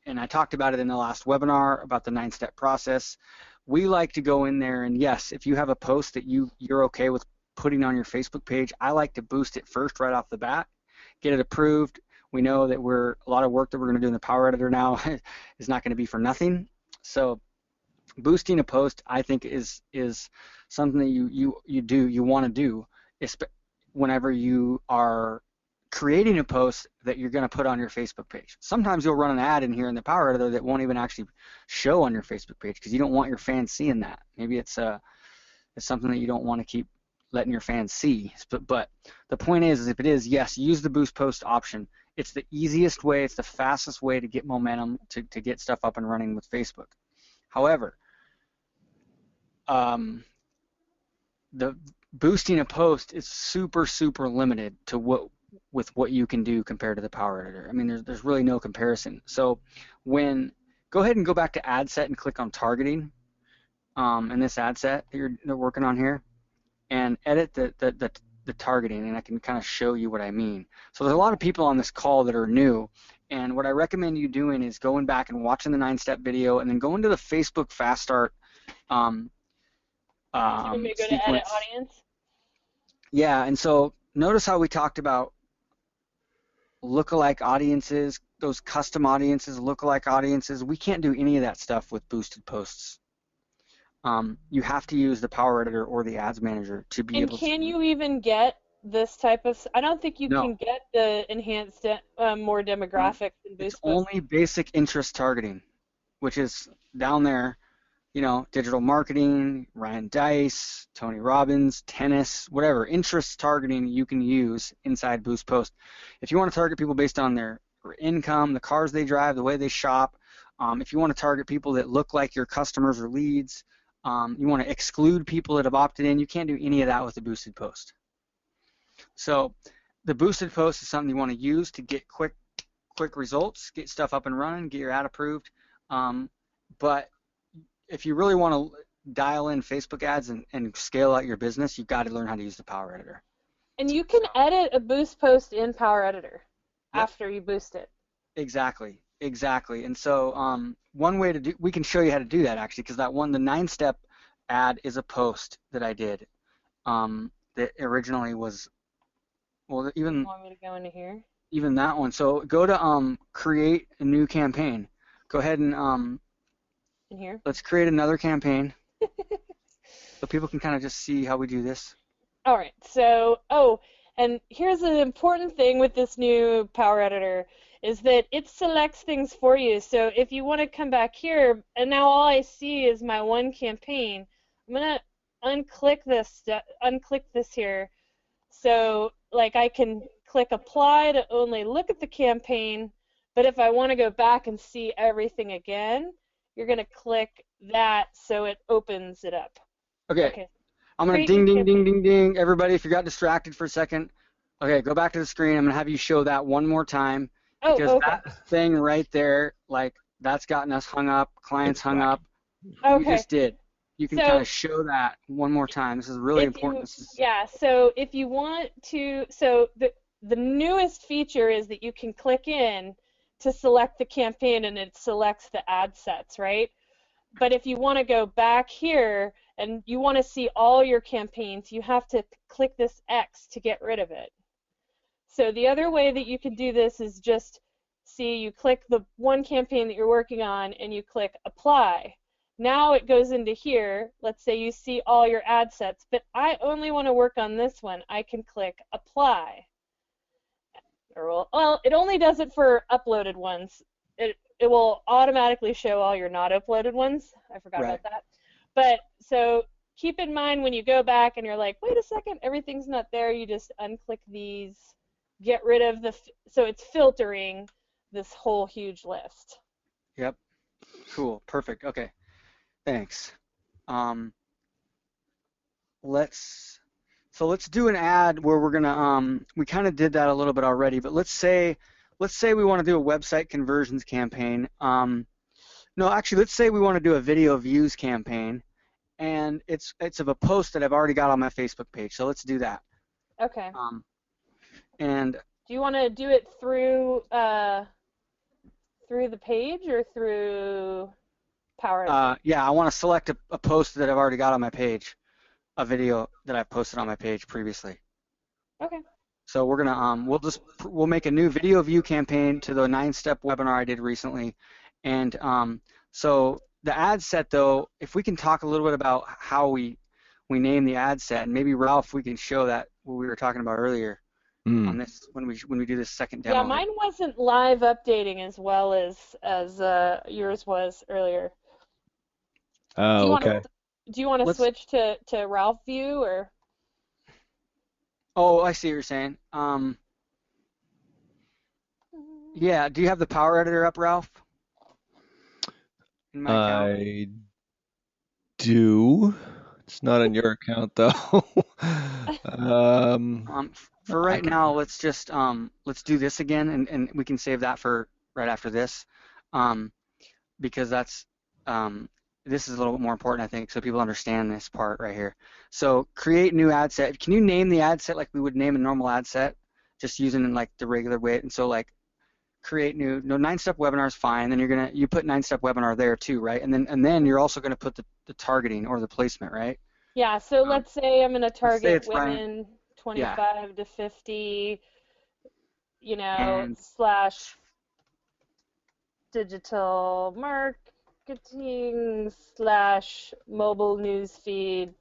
and I talked about it in the last webinar about the 9-step process. We like to go in there, and yes, if you have a post that you're okay with putting on your Facebook page, I like to boost it first right off the bat, get it approved. We know that a lot of work that we're going to do in the Power Editor now is not going to be for nothing. So boosting a post, I think, is something that you want to do whenever you are creating a post that you're going to put on your Facebook page. Sometimes you'll run an ad in here in the Power Editor that won't even actually show on your Facebook page because you don't want your fans seeing that. Maybe it's something that you don't want to keep letting your fans see. But the point is if it is, yes, use the boost post option. It's the easiest way, it's the fastest way to get momentum, to get stuff up and running with Facebook. However, the boosting a post is super limited to what you can do compared to the Power Editor. I mean, there's really no comparison. So go ahead and go back to ad set and click on targeting in this ad set that you're working on here, and edit the targeting, and I can kind of show you what I mean. So there's a lot of people on this call that are new, and what I recommend you doing is going back and watching the 9-step video, and then going to the Facebook Fast Start you want me to go to edit audience? Yeah, and so notice how we talked about lookalike audiences, those custom audiences, lookalike audiences. We can't do any of that stuff with boosted posts. You have to use the Power Editor or the Ads Manager to be able to. And can you even get this type of? I don't think you can get the enhanced, more demographics in boost. It's only basic interest targeting, which is down there. You know, digital marketing, Ryan Dice, Tony Robbins, tennis, whatever, interest targeting you can use inside Boost Post. If you want to target people based on their income, the cars they drive, the way they shop, if you want to target people that look like your customers or leads, you want to exclude people that have opted in, you can't do any of that with the boosted post. So the boosted post is something you want to use to get quick results, get stuff up and running, get your ad approved, but if you really want to dial in Facebook ads and scale out your business, you've got to learn how to use the Power Editor. And you can edit a boost post in Power Editor after you boost it. Exactly. And so one way we can show you how to do that actually, because the 9-step ad is a post that I did that originally was, well, even. You want me to go into here? Even that one. So go to create a new campaign. Go ahead and in here. Let's create another campaign so people can kind of just see how we do this. All right. So, and here's an important thing with this new Power Editor is that it selects things for you. So if you want to come back here, and now all I see is my one campaign, I'm gonna unclick this here. So like I can click apply to only look at the campaign, but if I want to go back and see everything again, you're gonna click that so it opens it up. Okay. I'm gonna ding, ding, ding, ding, ding. Everybody, if you got distracted for a second, okay, go back to the screen. I'm gonna have you show that one more time because that thing right there, like that's gotten us hung up, clients hung up. You just did. You can kind of show that one more time. This is really important. Yeah. So if you want to, the newest feature is that you can click in to select the campaign and it selects the ad sets, right? But if you want to go back here and you want to see all your campaigns, you have to click this X to get rid of it. So the other way that you could do this is just you click the one campaign that you're working on and you click apply. Now it goes into here. Let's say you see all your ad sets, but I only want to work on this one. I can click apply. Well, it only does it for uploaded ones. It will automatically show all your not uploaded ones. I forgot about that. But so keep in mind when you go back and you're like, wait a second, everything's not there, you just unclick these, get rid of so it's filtering this whole huge list. Yep. Cool. Perfect. Okay. Thanks. Let's do an ad where we're gonna we kind of did that a little bit already, but let's say we want to do a website conversions campaign. No, actually, let's say we want to do a video views campaign, and it's of a post that I've already got on my Facebook page. So let's do that. Okay. And do you want to do it through the page or through Power? Yeah, I want to select a post that I've already got on my page, a video that I've posted on my page previously. Okay. So we're gonna we'll make a new video view campaign to the 9-step webinar I did recently, and so the ad set though, if we can talk a little bit about how we name the ad set, and maybe Ralph, we can show that what we were talking about earlier on this when we do this second demo. Yeah, mine wasn't live updating as well as yours was earlier. Oh, okay. Do you want to switch to Ralph view or? Oh, I see what you're saying. Yeah, do you have the Power Editor up, Ralph? In my account? I do. It's not on your account though. For right now, let's just let's do this again, and we can save that for right after this, because that's this is a little bit more important, I think, so people understand this part right here. So create new ad set. Can you name the ad set like we would name a normal ad set, just using like the regular way? And so like create new. No, 9-step webinar is fine. Then you put 9-step webinar there too, right? And then you're also gonna put the targeting or the placement, right? Yeah. So let's say I'm gonna target women 25 to 50, you know, / digital marketing / mobile news feed,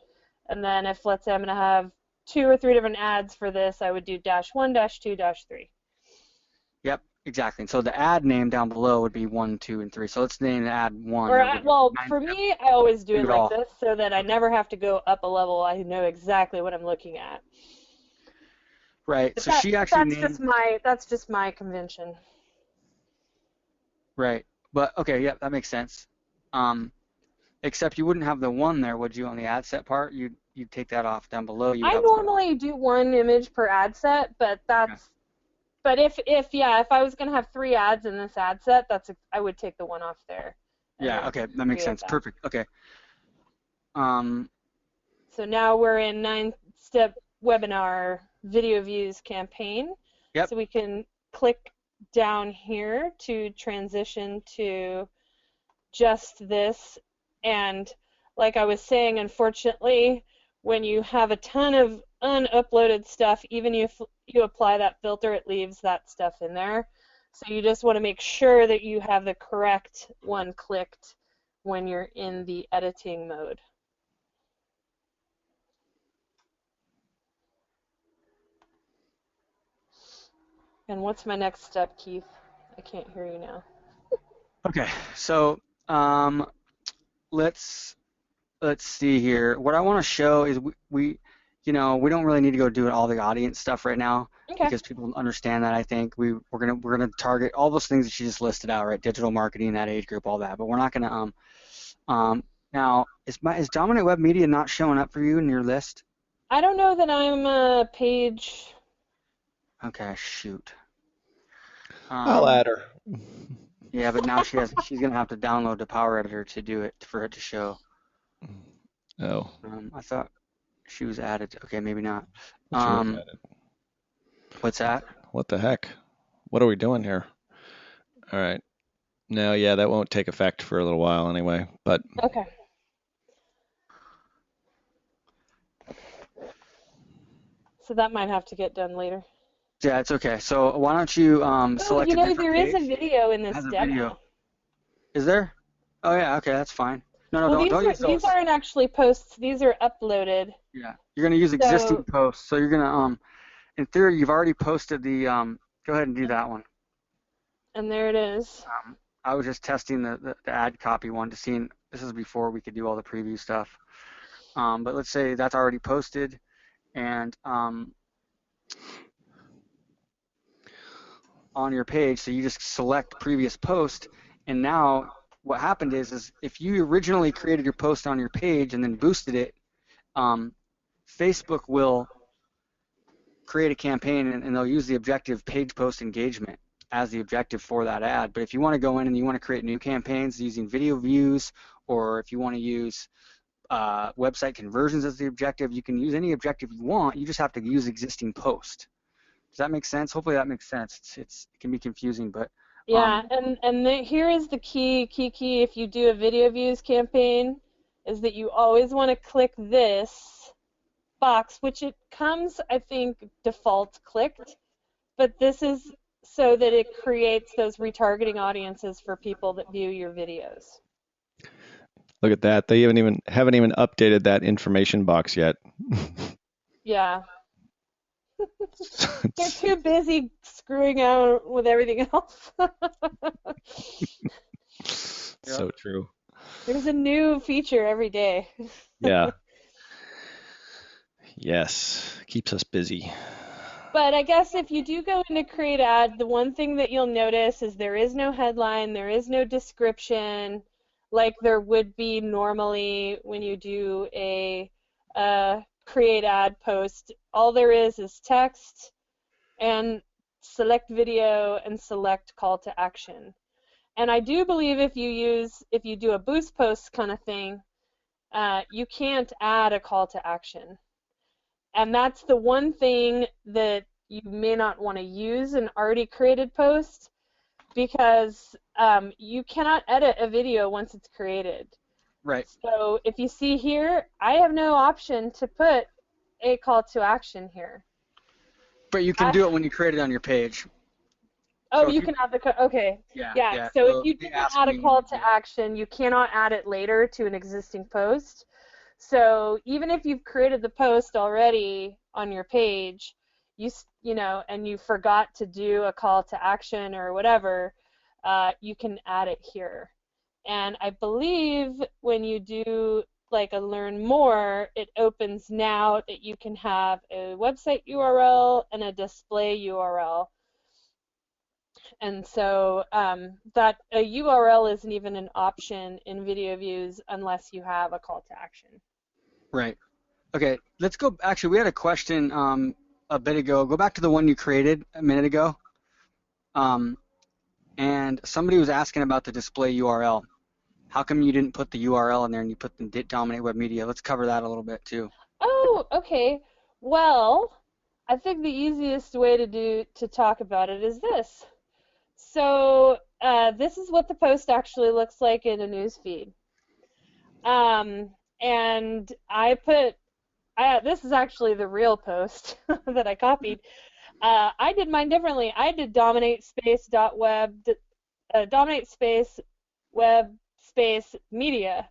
and then if let's say I'm going to have 2 or 3 different ads for this, I would do -1, -2, -3. Yep, exactly. And so the ad name down below would be 1, 2, and 3. So let's name the ad 1. Or well, for me, I always do it like this so that I never have to go up a level. I know exactly what I'm looking at. Right. But so she actually that's just my convention. Right. But okay, yeah, that makes sense. Except you wouldn't have the 1 there, would you, on the ad set part? You'd take that off down below. I normally do 1 image per ad set, but that's. Okay. But if I was gonna have 3 ads in this ad set, I would take the 1 off there. Yeah. Okay, that makes sense. Perfect. Okay. So now we're in 9-step webinar video views campaign. Yep. So we can click down here to transition to just this, and like I was saying, unfortunately, when you have a ton of unuploaded stuff, even if you apply that filter, it leaves that stuff in there. So you just want to make sure that you have the correct one clicked when you're in the editing mode. And what's my next step, Keith? I can't hear you now. Okay, so let's see here. What I want to show is we don't really need to go do all the audience stuff right now, because people understand that. I think we're gonna target all those things that you just listed out, right? Digital marketing, that age group, all that. But we're not gonna now is Dominant Web Media not showing up for you in your list? I don't know that I'm a page. Okay, shoot. I'll add her. Yeah, but now she's gonna have to download the Power Editor to do it for it to show. Oh. I thought she was added. Okay, maybe not. What's that? What the heck? What are we doing here? All right. No, yeah, that won't take effect for a little while anyway, but. Okay. So that might have to get done later. Yeah, it's okay. So why don't you select a different there page? Is a video in this demo. Video. Is there? Oh yeah, okay, that's fine. No, well, don't use those. These aren't actually posts. These are uploaded. Yeah, you're gonna use existing posts. So you're gonna in theory, you've already posted the go ahead and do that one. And there it is. I was just testing the ad copy one to see. This is before we could do all the preview stuff. But let's say that's already posted, and on your page, so you just select previous post, and now what happened is if you originally created your post on your page and then boosted it, Facebook will create a campaign and they'll use the objective page post engagement as the objective for that ad. But if you want to go in and you want to create new campaigns using video views, or if you want to use website conversions as the objective, you can use any objective you want. You just have to use existing post. Does that make sense? Hopefully that makes sense. It can be confusing, but yeah, here is the key if you do a video views campaign, is that you always want to click this box, which it comes, I think, default clicked, but this is so that it creates those retargeting audiences for people that view your videos. Look at that. They haven't even updated that information box yet. Yeah. They're too busy screwing out with everything else. So true. There's a new feature every day. Yeah. Yes. Keeps us busy. But I guess if you do go into create ad, the one thing that you'll notice is there is no headline, there is no description like there would be normally when you do a create ad post. All there is text and select video and select call to action. And I do believe if you do a boost post kind of thing, you can't add a call to action. And that's the one thing that you may not want to use an already created post, because you cannot edit a video once it's created. Right. So if you see here, I have no option to put a call to action here. But you can do it when you create it on your page. Oh, so you can add the okay. Yeah. So if you didn't add a call to action, you cannot add it later to an existing post. So even if you've created the post already on your page, and you forgot to do a call to action or whatever, you can add it here. And I believe when you do like a learn more, it opens now that you can have a website URL and a display URL. And so that a URL isn't even an option in video views unless you have a call to action. Right. Okay, let's go. Actually, we had a question a bit ago. Go back to the one you created a minute ago. And somebody was asking about the display URL. How come you didn't put the URL in there and you put the Dominate Web Media? Let's cover that a little bit too. Oh, okay. Well, I think the easiest way to talk about it is this. So this is what the post actually looks like in a news feed. And this is actually the real post that I copied. I did mine differently. I did dominate space web space media.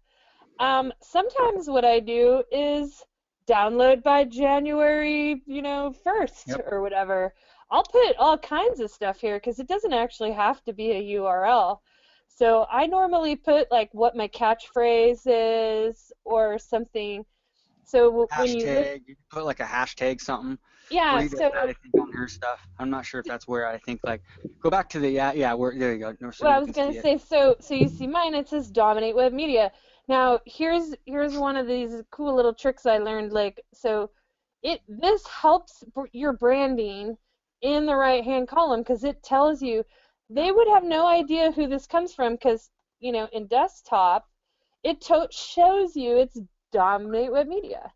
Sometimes what I do is download by January, 1st Yep. or whatever. I'll put all kinds of stuff here because it doesn't actually have to be a URL. So I normally put like what my catchphrase is or something. So when you look, Hashtag, you can put like a hashtag something. yeah, Bree does so that, I think, on her stuff. I'm not sure if that's where I think like go back to the where there you go. No, so well, I people was can gonna see it. say, so you see mine, it says dominate web media. Now here's one of these cool little tricks I learned. Like, so this helps your branding in the right hand column because it tells you they would have no idea who this comes from because in desktop it shows you it's dominate web media.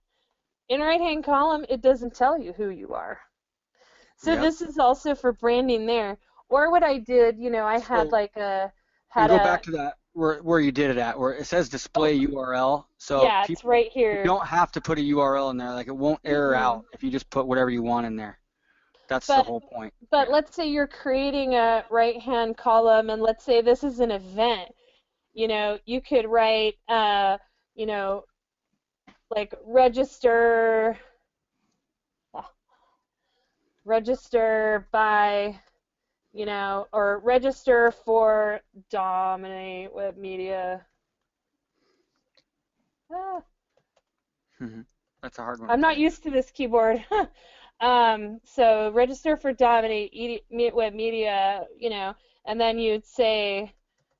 In right hand column it doesn't tell you who you are. So Yep. this is also for branding there. Or what I did, I had So like and had go a back to that where you did it at, where it says display URL. So yeah, it's people, right you here. don't have to put a URL in there. Like it won't error Mm-mm. out if you just put whatever you want in there. That's the But whole point. but Yeah. let's say you're creating a right-hand column, and let's say this is an event. You could write, you know, like register by, or register for Dominate Web Media. Ah, That's a hard one I'm to not type. used to this keyboard. So register for Dominate Web Media, and then you'd say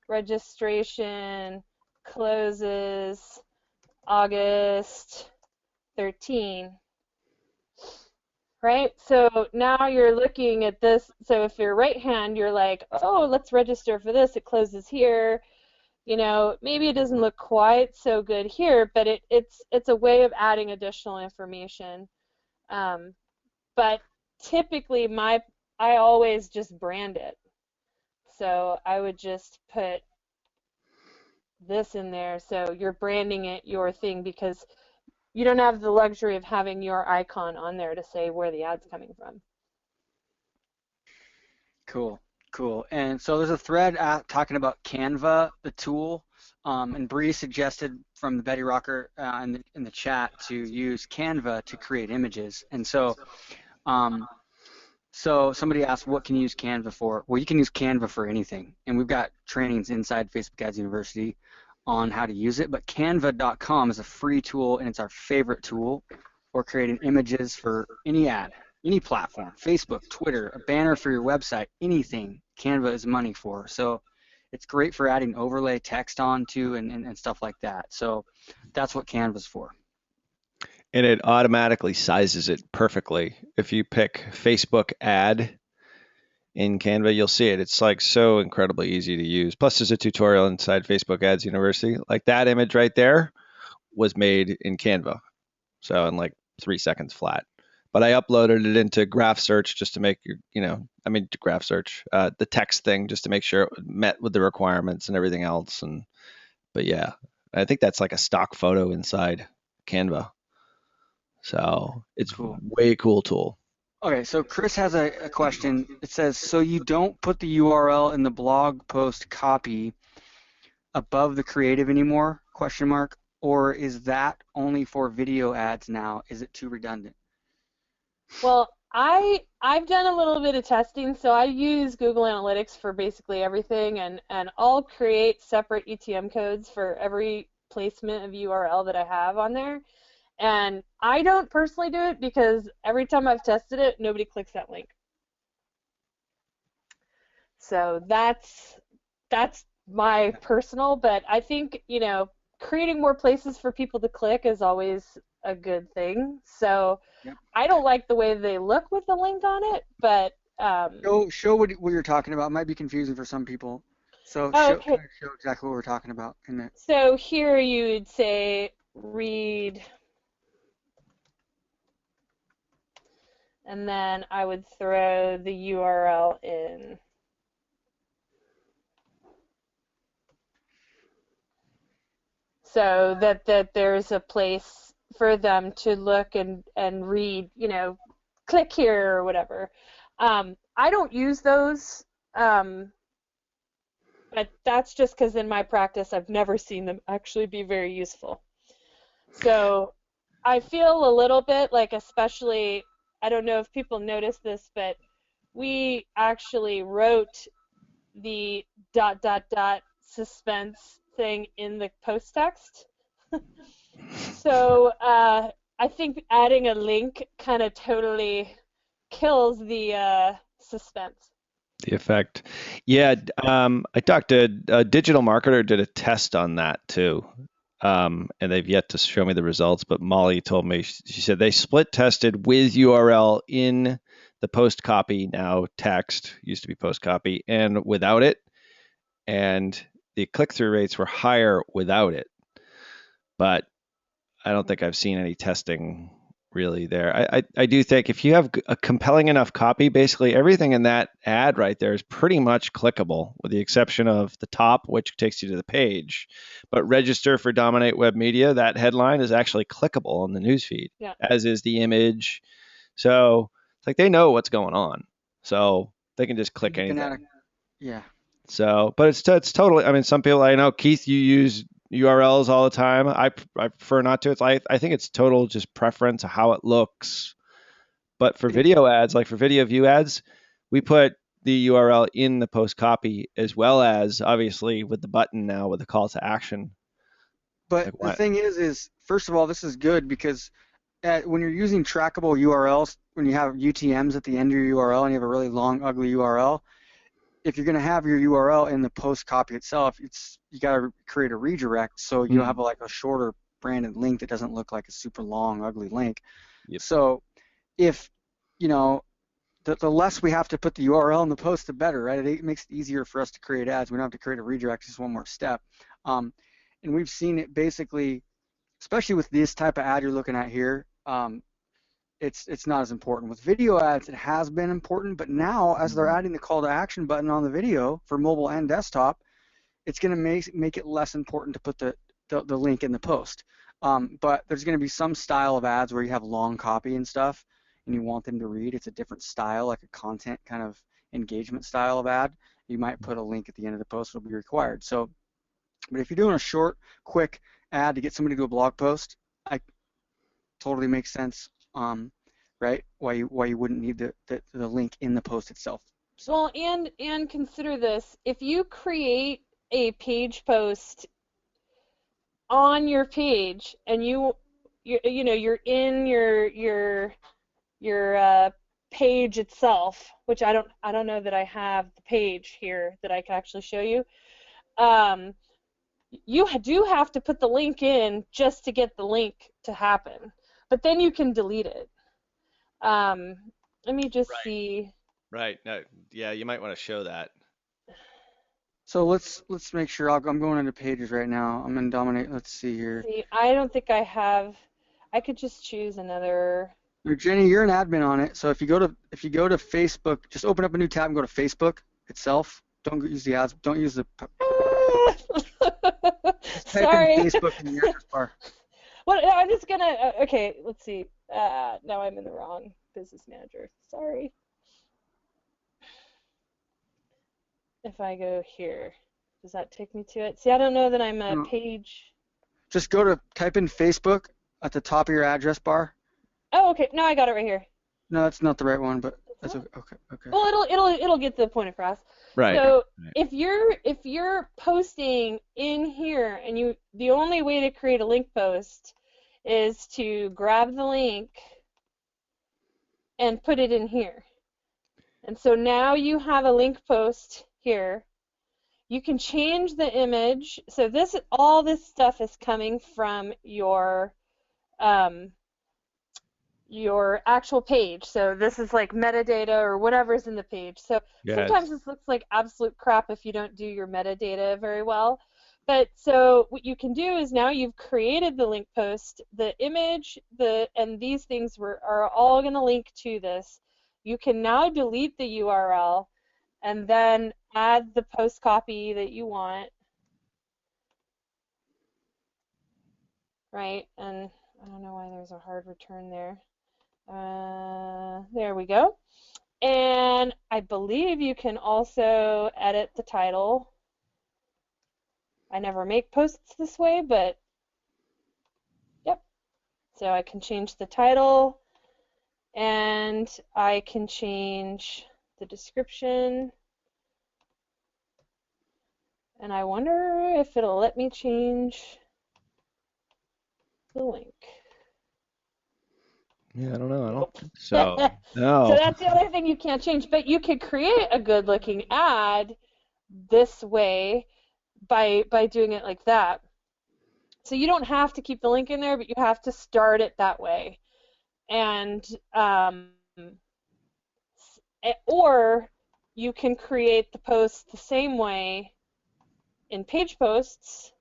registration closes August 13, right? So now you're looking at this. So if you're right hand, you're like, oh, let's register for this. It closes here. Maybe it doesn't look quite so good here, but it's a way of adding additional information. But typically I always just brand it. So I would just put this in there. So you're branding it your thing because you don't have the luxury of having your icon on there to say where the ad's coming from. Cool, cool. And so there's a thread talking about Canva, the tool, and Bree suggested from the Betty Rocker in the chat to use Canva to create images. And um, so somebody asked, what can you use Canva for? Well, you can use Canva for anything, and we've got trainings inside Facebook Ads University on how to use it. But Canva.com is a free tool, and it's our favorite tool for creating images for any ad, any platform, Facebook, Twitter, a banner for your website, anything. Canva is money for. So it's great for adding overlay text onto and stuff like that. So that's what Canva's for. And it automatically sizes it perfectly. If you pick Facebook ad in Canva, you'll see it. It's like so incredibly easy to use. Plus, there's a tutorial inside Facebook Ads University. Like that image right there was made in Canva. So in like 3 seconds flat. But I uploaded it into Graph Search just to make Graph Search, the text thing, just to make sure it met with the requirements and everything else. But yeah, I think that's like a stock photo inside Canva. So it's Cool. way cool tool. Okay, so Chris has a question. It says, so you don't put the URL in the blog post copy above the creative anymore, question mark, or is that only for video ads now? Is it too redundant? Well, I've done a little bit of testing, so I use Google Analytics for basically everything, and I'll create separate ETM codes for every placement of URL that I have on there. And I don't personally do it because every time I've tested it, nobody clicks that link. So that's my personal, but I think, creating more places for people to click is always a good thing. So Yep. I don't like the way they look with the link on it, but show what you're talking about. It might be confusing for some people. So okay. show exactly what we're talking about in it. So here you'd say read, and then I would throw the URL in. So that there's a place for them to look and read, click here or whatever. I don't use those but that's just because in my practice I've never seen them actually be very useful. So I feel a little bit like, especially, I don't know if people notice this, but we actually wrote the ... suspense thing in the post text. So I think adding a link kind of totally kills the suspense. The effect. Yeah, I talked to a digital marketer, did a test on that too. And they've yet to show me the results, but Molly told me, she said they split tested with URL in the post copy, now text, used to be post copy, and without it. And the click-through rates were higher without it. But I don't think I've seen any testing really there. I do think if you have a compelling enough copy, basically everything in that ad right there is pretty much clickable, with the exception of the top, which takes you to the page. But register for Dominate Web Media, that headline is actually clickable in the newsfeed, as is the image. So it's like they know what's going on. So they can just click anything. Yeah. So, but it's totally, I mean, some people, I know, Keith, you use URLs all the time. I prefer not to. It's like, I think it's total just preference of how it looks. But for video ads, like for video view ads, we put the URL in the post copy, as well as obviously with the button now with the call to action. But the thing is first of all, this is good because when you're using trackable URLs, when you have UTMs at the end of your URL and you have a really long, ugly URL, if you're going to have your URL in the post copy itself, you got to create a redirect so you'll have like a shorter branded link that doesn't look like a super long, ugly link. Yep. So if, you know, the less we have to put the URL in the post, the better, right? It makes it easier for us to create ads. We don't have to create a redirect, just one more step. And we've seen it basically, especially with this type of ad you're looking at here, it's not as important. With video ads, it has been important, but now as they're adding the call to action button on the video for mobile and desktop, it's going to make it less important to put the link in the post. But there's going to be some style of ads where you have long copy and stuff, and you want them to read. It's a different style, like a content kind of engagement style of ad. You might put a link at the end of the post. It'll be required. So, but if you're doing a short, quick ad to get somebody to a blog post, totally makes sense. Right? Why you wouldn't need the link in the post itself. So. Well, and consider this: if you create a page post on your page, and you're in your page itself, which I don't know that I have the page here that I can actually show you. You do have to put the link in just to get the link to happen, but then you can delete it. Let me just see. Right. No, yeah, you might want to show that. So let's make sure. I'm going into pages right now. I'm in Dominate. Let's see here. See, I don't think I have. I could just choose another. Jenny, you're an admin on it. So if you go to Facebook, just open up a new tab and go to Facebook itself. Don't use the ads. Don't use the. Sorry. Facebook in the address bar. Well, I'm just gonna. Okay, let's see. Now I'm in the wrong business manager. Sorry. If I go here, does that take me to it? See, I don't know that I'm a page. Just type in Facebook at the top of your address bar. Oh, okay. No, I got it right here. No, that's not the right one, but that's okay. Okay. Well, it'll get the point across. Right. So if you're posting in here, and the only way to create a link post is to grab the link and put it in here. And so now you have a link post here. You can change the image. So all this stuff is coming from your actual page. So this is like metadata or whatever's in the page. So sometimes this looks like absolute crap if you don't do your metadata very well. But so what you can do is now you've created the link post, the image, and these things are all going to link to this. You can now delete the URL and then add the post copy that you want. Right? And I don't know why there's a hard return there. There we go. And I believe you can also edit the title I never make posts this way, but yep. So I can change the title, and I can change the description. And I wonder if it'll let me change the link. Yeah, I don't know. I don't think so. No. So that's the other thing you can't change. But you could create a good-looking ad this way by doing it like that. So you don't have to keep the link in there, but you have to start it that way. And or you can create the post the same way in Page Posts,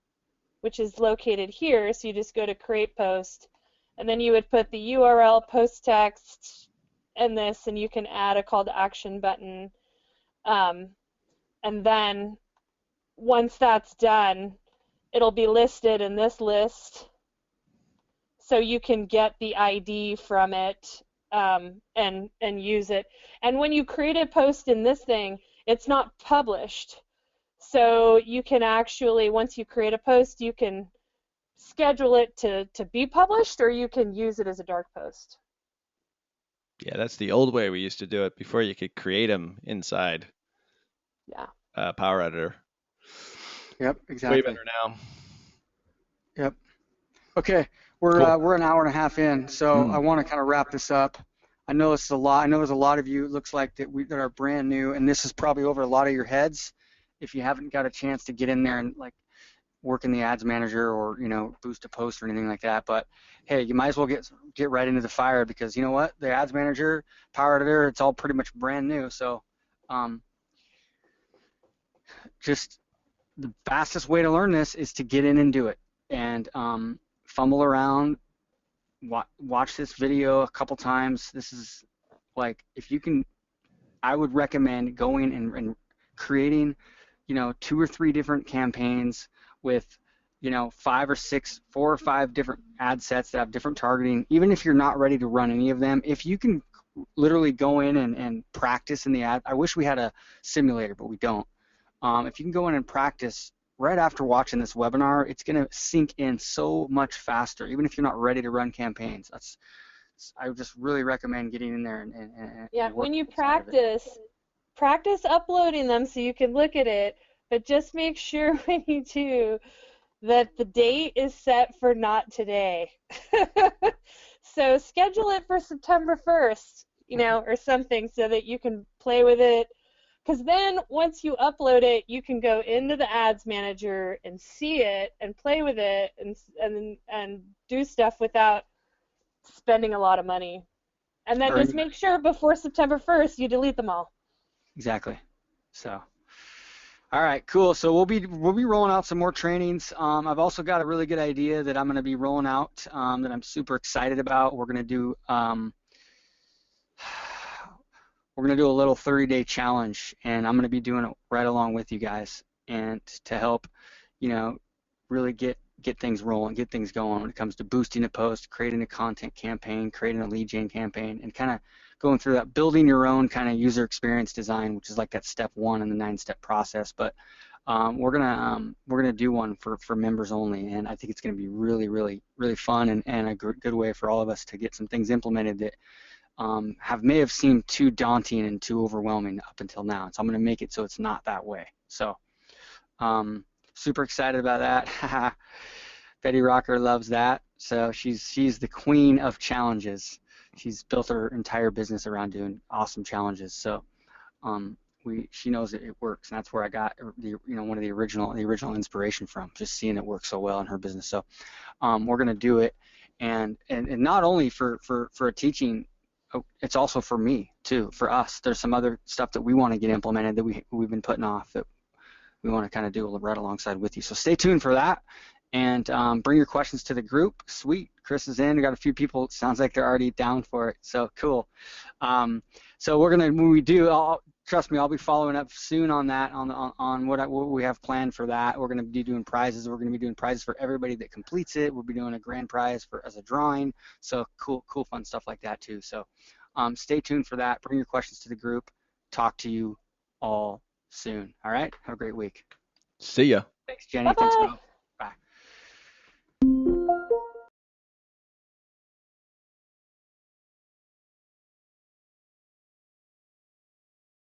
which is located here. So you just go to Create Post, and then you would put the URL, post text, and this, and you can add a call to action button. And then once that's done, it'll be listed in this list, so you can get the ID from it and use it. And when you create a post in this thing, it's not published. So you can actually, once you create a post, you can schedule it to be published, or you can use it as a dark post. Yeah, that's the old way we used to do it before you could create them inside. Yeah. Power Editor. Yep, exactly. Way better now. Yep. Okay, we're an hour and a half in, so I want to kind of wrap this up. I know it's a lot. I know there's a lot of you. It looks like that are brand new, and this is probably over a lot of your heads. If you haven't got a chance to get in there and like work in the ads manager or boost a post or anything like that, but hey, you might as well get right into the fire, because you know what, the ads manager, Power Editor, it's all pretty much brand new. So just the fastest way to learn this is to get in and do it, and fumble around, watch this video a couple times. This is like, if you can, I would recommend going and creating 2 or 3 different campaigns with 4 or 5 different ad sets that have different targeting. Even if you're not ready to run any of them, if you can literally go in and practice in the ad. I wish we had a simulator, but we don't. If you can go in and practice right after watching this webinar, it's going to sink in so much faster, even if you're not ready to run campaigns. I would just really recommend getting in there and yeah, when you practice uploading them so you can look at it, but just make sure when you do that the date is set for not today. So schedule it for September 1st, or something, so that you can play with it. Because then once you upload it, you can go into the ads manager and see it and play with it and do stuff without spending a lot of money. And then just make sure before September 1st you delete them all. Exactly. So, all right, cool. So we'll be rolling out some more trainings. I've also got a really good idea that I'm going to be rolling out that I'm super excited about. We're going to do a little 30-day challenge, and I'm going to be doing it right along with you guys, and to help, really get things rolling, get things going when it comes to boosting a post, creating a content campaign, creating a lead gen campaign, and kind of going through that, building your own kind of user experience design, which is like that step 1 in the 9-step process. But we're gonna do one for members only, and I think it's going to be really, really, really fun and a good way for all of us to get some things implemented that may have seemed too daunting and too overwhelming up until now. So I'm going to make it so it's not that way. So super excited about that. Betty Rocker loves that. So she's the queen of challenges. She's built her entire business around doing awesome challenges. So she knows it works, and that's where I got one of the original inspiration from, just seeing it work so well in her business. So we're going to do it, and not only for a teaching. It's also for me too, for us. There's some other stuff that we want to get implemented that we've been putting off that we want to kind of do right alongside with you. So stay tuned for that, and bring your questions to the group. Sweet, Chris is in. We got a few people. It sounds like they're already down for it. So cool. So when we do, trust me, I'll be following up soon on that, on what we have planned for that. We're going to be doing prizes. We're going to be doing prizes for everybody that completes it. We'll be doing a grand prize as a drawing. So cool, fun stuff like that too. So stay tuned for that. Bring your questions to the group. Talk to you all soon. All right. Have a great week. See ya. Thanks, Jenny. Bye-bye. Thanks, Bill.